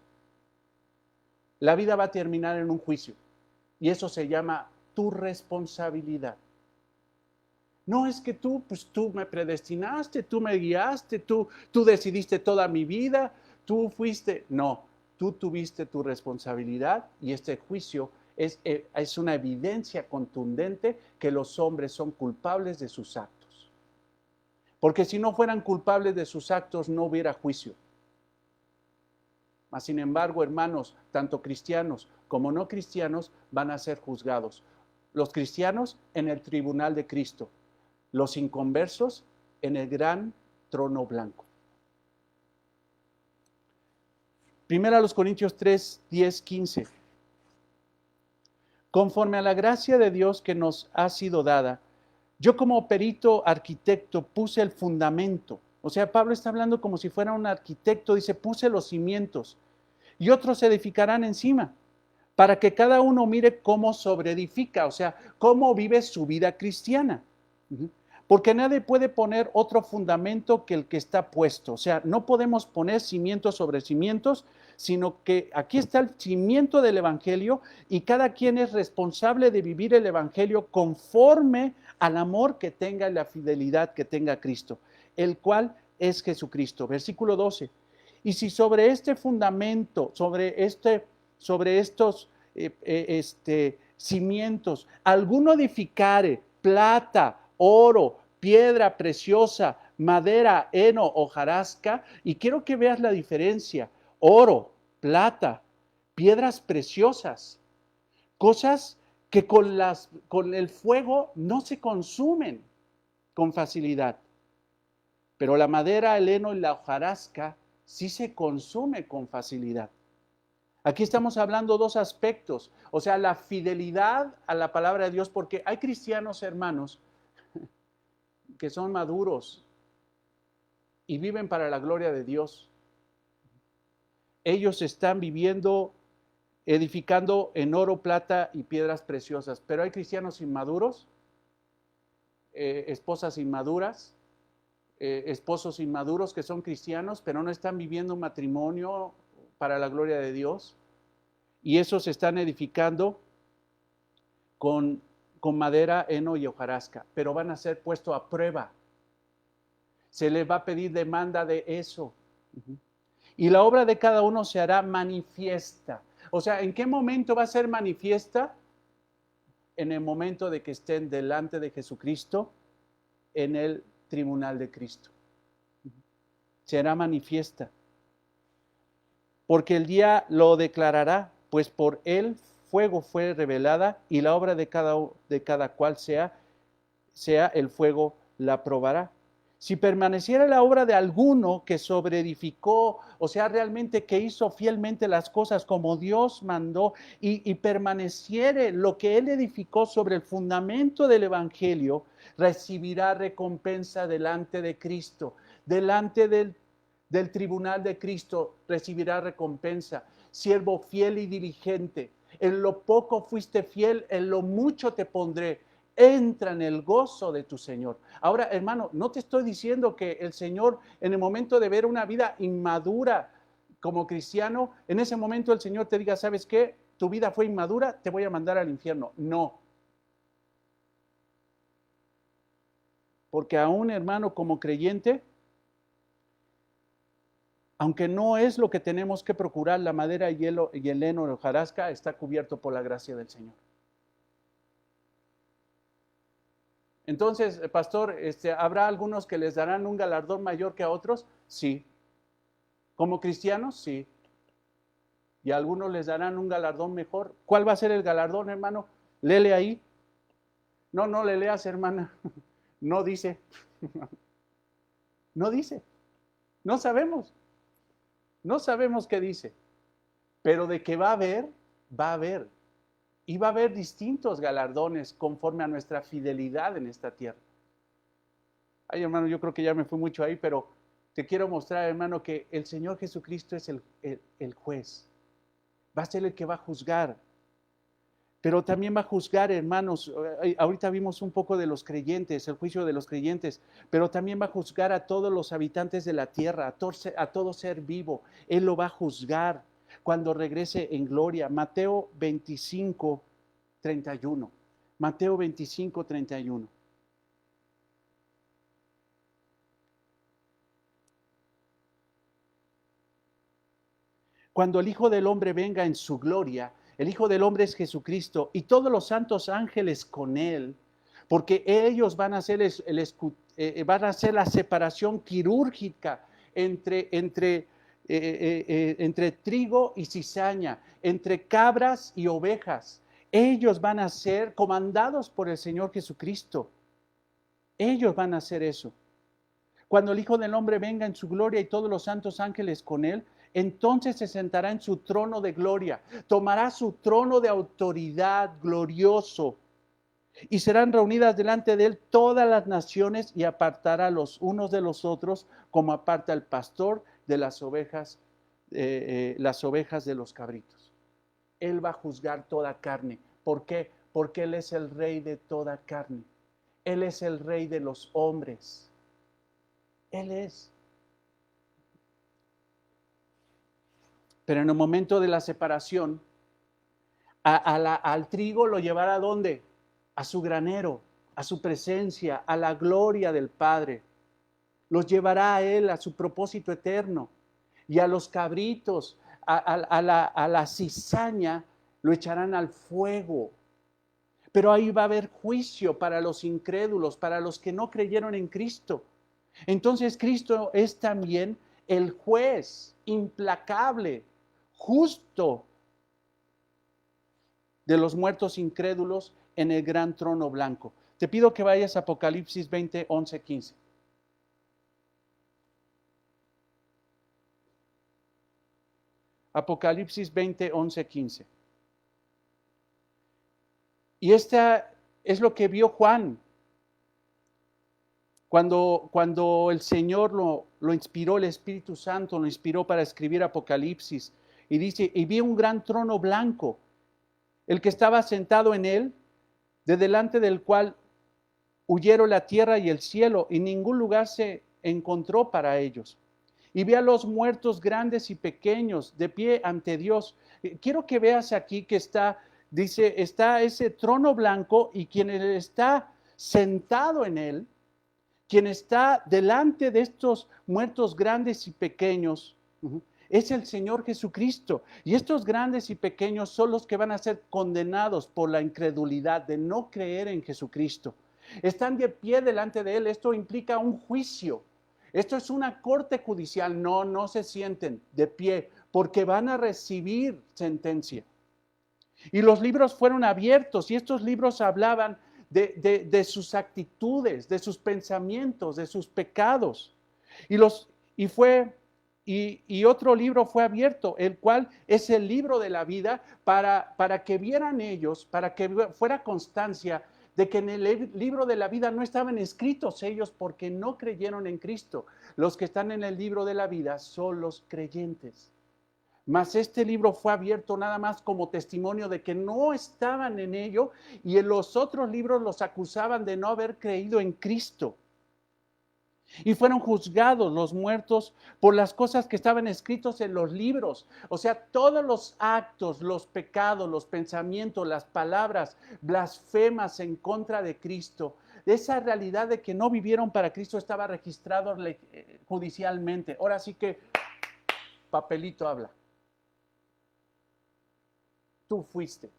la vida va a terminar en un juicio y eso se llama tu responsabilidad. No es que tú me predestinaste, tú me guiaste, tú decidiste toda mi vida, tú fuiste. No, tú tuviste tu responsabilidad y este juicio es una evidencia contundente que los hombres son culpables de sus actos. Porque si no fueran culpables de sus actos, no hubiera juicio. Mas, sin embargo, hermanos, tanto cristianos como no cristianos van a ser juzgados. Los cristianos en el tribunal de Cristo. Los inconversos en el gran trono blanco. 1 Corintios 3, 10, 15. Conforme a la gracia de Dios que nos ha sido dada, yo como perito arquitecto puse el fundamento. O sea, Pablo está hablando como si fuera un arquitecto, dice, puse los cimientos y otros se edificarán encima, para que cada uno mire cómo sobreedifica, o sea, cómo vive su vida cristiana. Porque nadie puede poner otro fundamento que el que está puesto. O sea, no podemos poner cimientos sobre cimientos, sino que aquí está el cimiento del Evangelio y cada quien es responsable de vivir el Evangelio conforme al amor que tenga y la fidelidad que tenga Cristo, el cual es Jesucristo. Versículo 12. Y si sobre este fundamento, sobre estos cimientos, alguno edificare plata, oro, piedra preciosa, madera, heno, hojarasca, y quiero que veas la diferencia: oro, plata, piedras preciosas, cosas que con el fuego no se consumen con facilidad. Pero la madera, el heno y la hojarasca sí se consume con facilidad. Aquí estamos hablando dos aspectos, o sea, la fidelidad a la palabra de Dios, porque hay cristianos, hermanos, que son maduros y viven para la gloria de Dios. Ellos están viviendo, edificando en oro, plata y piedras preciosas, pero hay cristianos inmaduros, esposas inmaduras, esposos inmaduros que son cristianos, pero no están viviendo un matrimonio para la gloria de Dios, y esos se están edificando con madera, heno y hojarasca, pero van a ser puestos a prueba. Se les va a pedir demanda de eso. Y la obra de cada uno se hará manifiesta. O sea, ¿en qué momento va a ser manifiesta? En el momento de que estén delante de Jesucristo, en el tribunal de Cristo. Será manifiesta. Porque el día lo declarará, pues por él fuego fue revelada, y la obra de cada cual sea el fuego la probará. Si permaneciera la obra de alguno que sobreedificó, o sea, realmente que hizo fielmente las cosas como Dios mandó, y permaneciere lo que él edificó sobre el fundamento del evangelio, recibirá recompensa delante de Cristo, delante del tribunal de Cristo recibirá recompensa. Siervo fiel y diligente, en lo poco fuiste fiel, en lo mucho te pondré. Entra en el gozo de tu Señor. Ahora, hermano, no te estoy diciendo que el Señor, en el momento de ver una vida inmadura como cristiano, en ese momento el Señor te diga, ¿sabes qué? Tu vida fue inmadura, te voy a mandar al infierno. No. Porque aún, hermano, como creyente, aunque no es lo que tenemos que procurar, la madera y el heno de hojarasca está cubierto por la gracia del Señor. Entonces, pastor, ¿habrá algunos que les darán un galardón mayor que a otros? Sí. ¿Como cristianos? Sí. Y a algunos les darán un galardón mejor. ¿Cuál va a ser el galardón, hermano? Léele ahí. No le leas, hermana. No dice. No dice. No sabemos. No sabemos qué dice. Pero de que va a haber, va a haber. Y va a haber distintos galardones conforme a nuestra fidelidad en esta tierra. Ay, hermano, yo creo que ya me fui mucho ahí, pero te quiero mostrar, hermano, que el Señor Jesucristo es el juez. Va a ser el que va a juzgar. Pero también va a juzgar, hermanos, ahorita vimos un poco de los creyentes, el juicio de los creyentes, pero también va a juzgar a todos los habitantes de la tierra, a todo ser vivo. Él lo va a juzgar cuando regrese en gloria. Mateo 25, 31. Mateo 25, 31. Cuando el Hijo del Hombre venga en su gloria, el Hijo del Hombre es Jesucristo y todos los santos ángeles con él, porque ellos van a hacer, van a hacer la separación quirúrgica entre trigo y cizaña, entre cabras y ovejas. Ellos van a ser comandados por el Señor Jesucristo. Ellos van a hacer eso. Cuando el Hijo del Hombre venga en su gloria y todos los santos ángeles con él, entonces se sentará en su trono de gloria, tomará su trono de autoridad glorioso, y serán reunidas delante de él todas las naciones, y apartará los unos de los otros, como aparta el pastor de las ovejas de los cabritos. Él va a juzgar toda carne. ¿Por qué? Porque él es el rey de toda carne. Él es el rey de los hombres. Él es. Pero en el momento de la separación, al trigo lo llevará ¿a dónde? A su granero, a su presencia, a la gloria del Padre. Los llevará a él, a su propósito eterno. y a los cabritos, a la cizaña, lo echarán al fuego. Pero ahí va a haber juicio para los incrédulos, para los que no creyeron en Cristo. Entonces Cristo es también el juez implacable, justo de los muertos incrédulos en el gran trono blanco. Te pido que vayas a Apocalipsis 20, 11, 15. Apocalipsis 20, 11, 15. Y esta es lo que vio Juan cuando el Señor lo inspiró, el Espíritu Santo lo inspiró para escribir Apocalipsis. Y dice, y vi un gran trono blanco, el que estaba sentado en él, de delante del cual huyeron la tierra y el cielo, y ningún lugar se encontró para ellos. Y vi a los muertos grandes y pequeños de pie ante Dios. Quiero que veas aquí que dice, está ese trono blanco y quien está sentado en él, quien está delante de estos muertos grandes y pequeños, es el Señor Jesucristo. Y estos grandes y pequeños son los que van a ser condenados por la incredulidad de no creer en Jesucristo. Están de pie delante de él. Esto implica un juicio. Esto es una corte judicial. No se sienten de pie porque van a recibir sentencia. Y los libros fueron abiertos y estos libros hablaban de sus actitudes, de sus pensamientos, de sus pecados. Y otro libro fue abierto, el cual es el libro de la vida, para que vieran ellos, para que fuera constancia de que en el libro de la vida no estaban escritos ellos porque no creyeron en Cristo. Los que están en el libro de la vida son los creyentes. Mas este libro fue abierto nada más como testimonio de que no estaban en ello, y en los otros libros los acusaban de no haber creído en Cristo. Y fueron juzgados los muertos por las cosas que estaban escritos en los libros. O sea, todos los actos, los pecados, los pensamientos, las palabras blasfemas en contra de Cristo, esa realidad de que no vivieron para Cristo estaba registrado judicialmente. Ahora sí que papelito habla. Tú fuiste.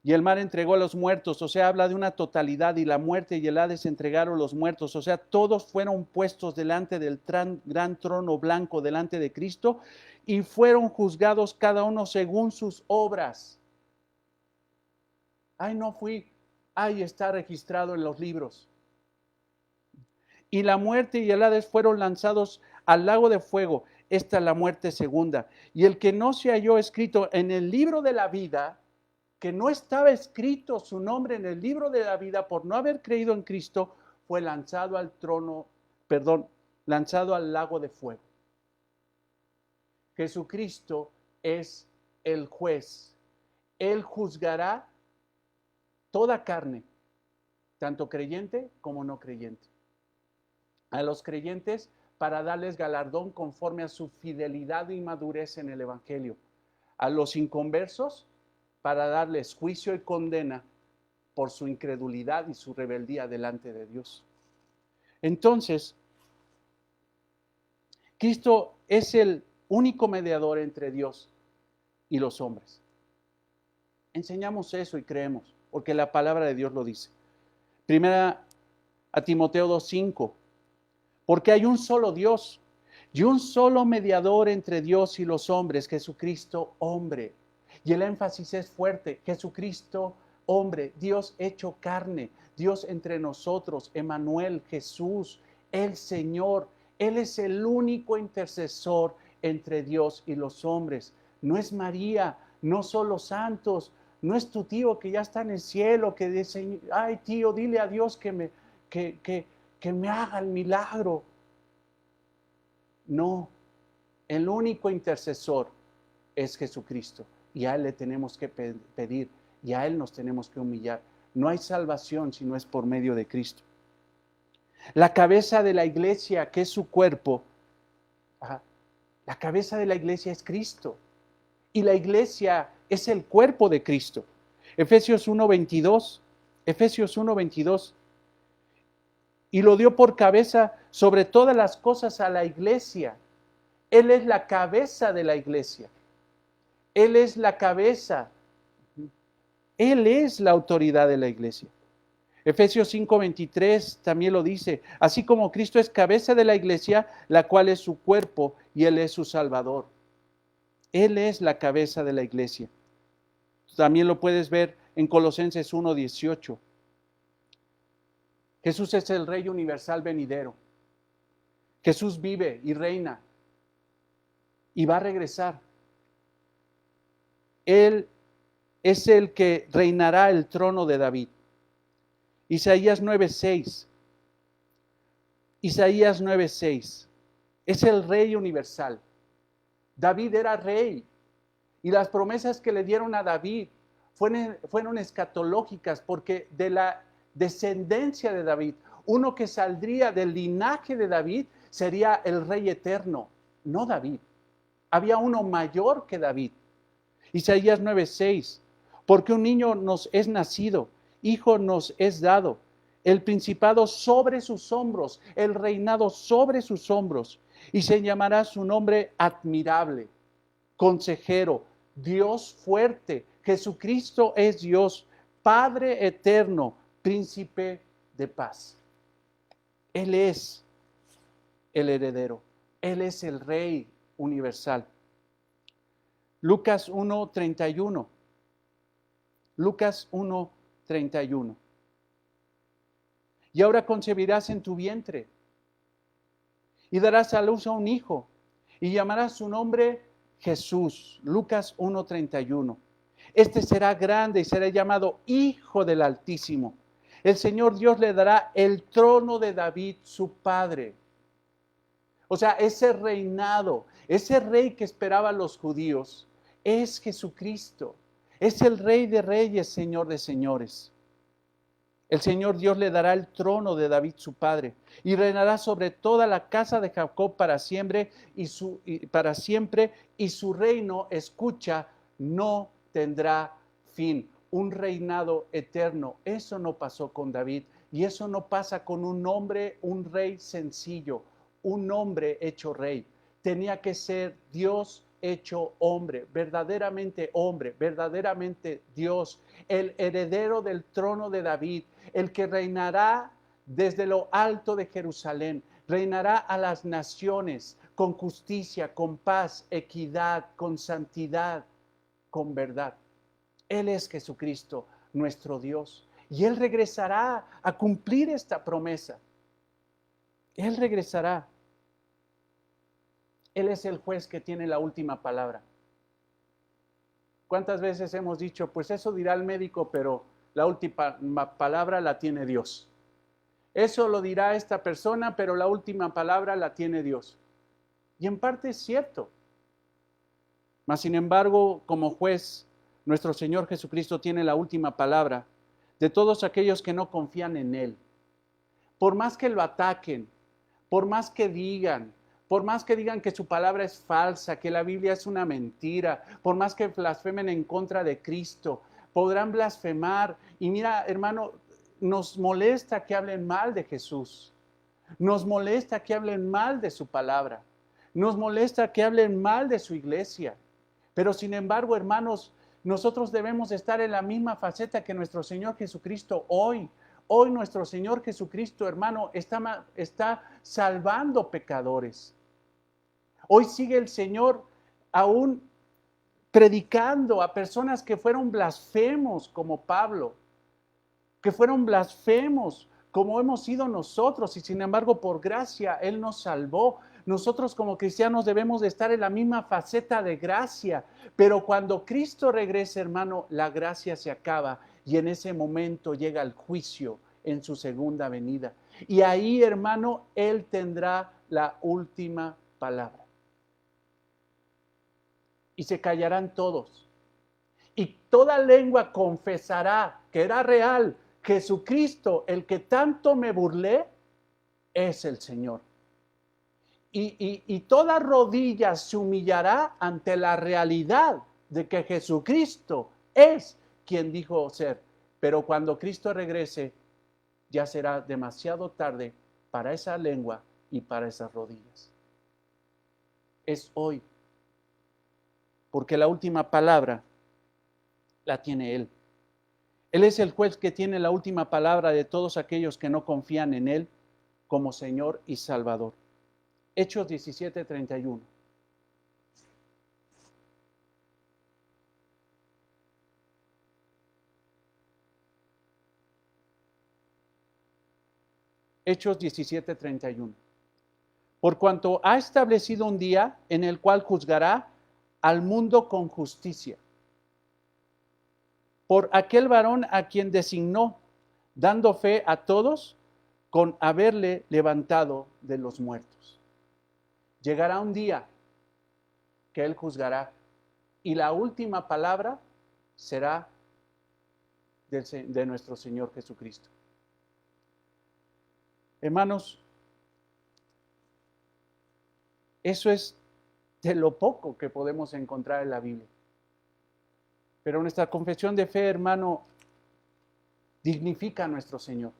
Y el mar entregó a los muertos, o sea, habla de una totalidad, y la muerte y el Hades entregaron los muertos, o sea, todos fueron puestos delante del gran trono blanco, delante de Cristo, y fueron juzgados cada uno según sus obras. No fui, ahí está registrado en los libros. Y la muerte y el Hades fueron lanzados al lago de fuego. Esta es la muerte segunda. Y el que no se halló escrito en el libro de la vida, que no estaba escrito su nombre en el libro de la vida por no haber creído en Cristo, fue lanzado lanzado al lago de fuego. Jesucristo es el juez. Él juzgará toda carne, tanto creyente como no creyente. A los creyentes, para darles galardón conforme a su fidelidad y madurez en el Evangelio. A los inconversos, para darles juicio y condena por su incredulidad y su rebeldía delante de Dios. Entonces, Cristo es el único mediador entre Dios y los hombres. Enseñamos eso y creemos, porque la palabra de Dios lo dice. Primera a Timoteo 2:5. Porque hay un solo Dios y un solo mediador entre Dios y los hombres, Jesucristo, hombre. Y el énfasis es fuerte, Jesucristo, hombre, Dios hecho carne, Dios entre nosotros, Emmanuel, Jesús, el Señor. Él es el único intercesor entre Dios y los hombres. No es María, no son los santos, no es tu tío que ya está en el cielo, que dice, ay tío, dile a Dios que me haga el milagro. No, el único intercesor es Jesucristo, y a Él le tenemos que pedir, y a Él nos tenemos que humillar. No hay salvación si no es por medio de Cristo. La cabeza de la iglesia, que es su cuerpo, la cabeza de la iglesia es Cristo, y la iglesia es el cuerpo de Cristo. Efesios 1:22. Y lo dio por cabeza sobre todas las cosas a la iglesia. Él es la cabeza de la iglesia. Él es la cabeza. Él es la autoridad de la iglesia. Efesios 5:23 también lo dice, así como Cristo es cabeza de la iglesia, la cual es su cuerpo y Él es su Salvador. Él es la cabeza de la iglesia. También lo puedes ver en Colosenses 1:18. Jesús es el Rey universal venidero. Jesús vive y reina y va a regresar. Él es el que reinará el trono de David. Isaías 9:6. Isaías 9:6. Es el Rey universal. David era rey y las promesas que le dieron a David fueron escatológicas, porque de la descendencia de David, uno que saldría del linaje de David sería el Rey eterno, no David. Había uno mayor que David. Isaías 9:6. Porque un niño nos es nacido, hijo nos es dado, el principado sobre sus hombros, el reinado sobre sus hombros, y se llamará su nombre admirable, consejero, Dios fuerte. Jesucristo es Dios, Padre eterno, príncipe de paz. Él es el heredero, Él es el Rey universal. Lucas 1:31. Lucas 1:31. Y ahora concebirás en tu vientre y darás a luz a un hijo y llamarás su nombre Jesús. Lucas 1:31. Este será grande y será llamado Hijo del Altísimo. El Señor Dios le dará el trono de David, su padre. O sea, ese reinado, ese rey que esperaban los judíos, es Jesucristo. Es el Rey de reyes, Señor de señores. El Señor Dios le dará el trono de David su padre y reinará sobre toda la casa de Jacob para siempre y su reino, escucha, no tendrá fin. Un reinado eterno. Eso no pasó con David y eso no pasa con un hombre, un rey sencillo, un hombre hecho rey. Tenía que ser Dios hecho hombre, verdaderamente Dios, el heredero del trono de David, el que reinará desde lo alto de Jerusalén, reinará a las naciones con justicia, con paz, equidad, con santidad, con verdad. Él es Jesucristo, nuestro Dios, y Él regresará a cumplir esta promesa. Él regresará. Él es el juez que tiene la última palabra. ¿Cuántas veces hemos dicho, pues eso dirá el médico, pero la última palabra la tiene Dios? Eso lo dirá esta persona, pero la última palabra la tiene Dios. Y en parte es cierto. Mas sin embargo, como juez, nuestro Señor Jesucristo tiene la última palabra de todos aquellos que no confían en Él. Por más que lo ataquen, por más que digan que su palabra es falsa, que la Biblia es una mentira, por más que blasfemen en contra de Cristo, podrán blasfemar. Y mira, hermano, nos molesta que hablen mal de Jesús. Nos molesta que hablen mal de su palabra. Nos molesta que hablen mal de su iglesia. Pero sin embargo, hermanos, nosotros debemos estar en la misma faceta que nuestro Señor Jesucristo hoy. Hoy nuestro Señor Jesucristo, hermano, está salvando pecadores. Hoy sigue el Señor aún predicando a personas que fueron blasfemos como Pablo, que fueron blasfemos como hemos sido nosotros, y sin embargo por gracia Él nos salvó. Nosotros como cristianos debemos de estar en la misma faceta de gracia, pero cuando Cristo regrese, hermano, la gracia se acaba y en ese momento llega el juicio en su segunda venida. Y ahí, hermano, Él tendrá la última palabra. Y se callarán todos. Y toda lengua confesará que era real. Jesucristo, el que tanto me burlé, es el Señor. Y toda rodilla se humillará ante la realidad de que Jesucristo es quien dijo ser. Pero cuando Cristo regrese, ya será demasiado tarde para esa lengua y para esas rodillas. Es hoy, porque la última palabra la tiene Él. Él es el juez que tiene la última palabra de todos aquellos que no confían en Él como Señor y Salvador. Hechos 17:31. Hechos 17:31. Por cuanto ha establecido un día en el cual juzgará al mundo con justicia, por aquel varón a quien designó, dando fe a todos con haberle levantado de los muertos. Llegará un día que Él juzgará y la última palabra será de nuestro Señor Jesucristo. Hermanos, eso es de lo poco que podemos encontrar en la Biblia. Pero nuestra confesión de fe, hermano, dignifica a nuestro Señor.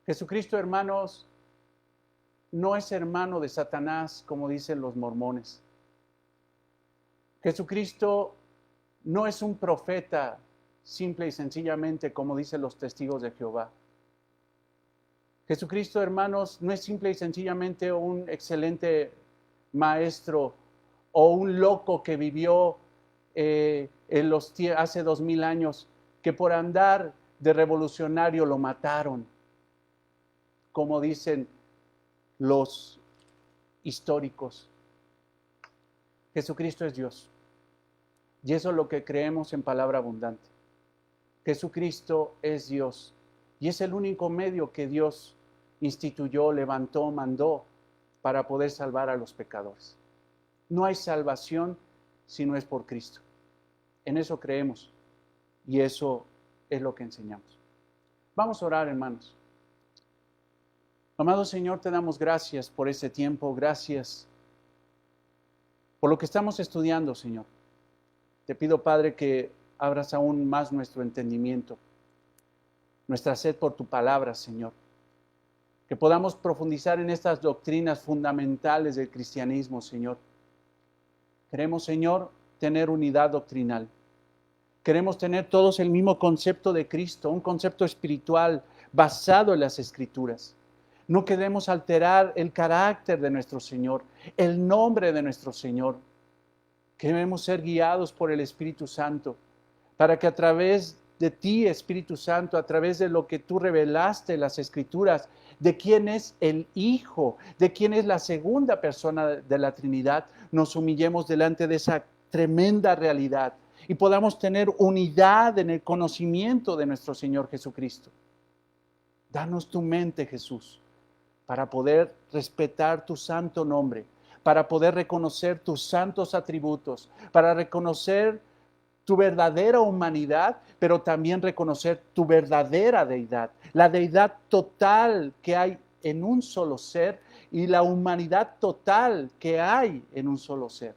Jesucristo, hermanos, no es hermano de Satanás, como dicen los mormones. Jesucristo no es un profeta simple y sencillamente, como dicen los testigos de Jehová. Jesucristo, hermanos, no es simple y sencillamente un excelente maestro o un loco que vivió hace 2000 años, que por andar de revolucionario lo mataron, como dicen los históricos. Jesucristo es Dios. Y eso es lo que creemos en Palabra Abundante. Jesucristo es Dios. Y es el único medio que Dios instituyó, levantó, mandó para poder salvar a los pecadores. No hay salvación si no es por Cristo. En eso creemos y eso es lo que enseñamos. Vamos a orar, hermanos. Amado Señor, te damos gracias por este tiempo, gracias por lo que estamos estudiando, Señor. Te pido, Padre, que abras aún más nuestro entendimiento, nuestra sed por tu palabra, Señor. Que podamos profundizar en estas doctrinas fundamentales del cristianismo, Señor. Queremos, Señor, tener unidad doctrinal. Queremos tener todos el mismo concepto de Cristo, un concepto espiritual basado en las Escrituras. No queremos alterar el carácter de nuestro Señor, el nombre de nuestro Señor. Queremos ser guiados por el Espíritu Santo, para que a través de ti, Espíritu Santo, a través de lo que tú revelaste en las Escrituras, de quién es el Hijo, de quién es la segunda persona de la Trinidad, nos humillemos delante de esa tremenda realidad y podamos tener unidad en el conocimiento de nuestro Señor Jesucristo. Danos tu mente, Jesús, para poder respetar tu santo nombre, para poder reconocer tus santos atributos, para reconocer tu verdadera humanidad, pero también reconocer tu verdadera deidad, la deidad total que hay en un solo ser y la humanidad total que hay en un solo ser.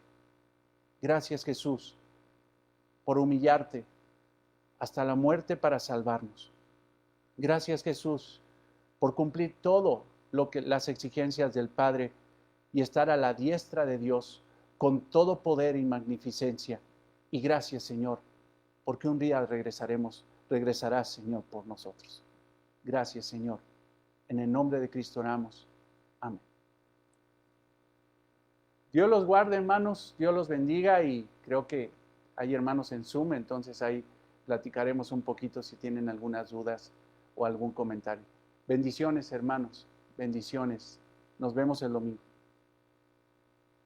Gracias, Jesús, por humillarte hasta la muerte para salvarnos. Gracias, Jesús, por cumplir todo lo que las exigencias del Padre y estar a la diestra de Dios con todo poder y magnificencia. Y gracias, Señor, porque un día regresarás, Señor, por nosotros. Gracias, Señor. En el nombre de Cristo oramos. Amén. Dios los guarde, hermanos, Dios los bendiga y creo que hay hermanos en Zoom, entonces ahí platicaremos un poquito si tienen algunas dudas o algún comentario. Bendiciones, hermanos, bendiciones. Nos vemos el domingo.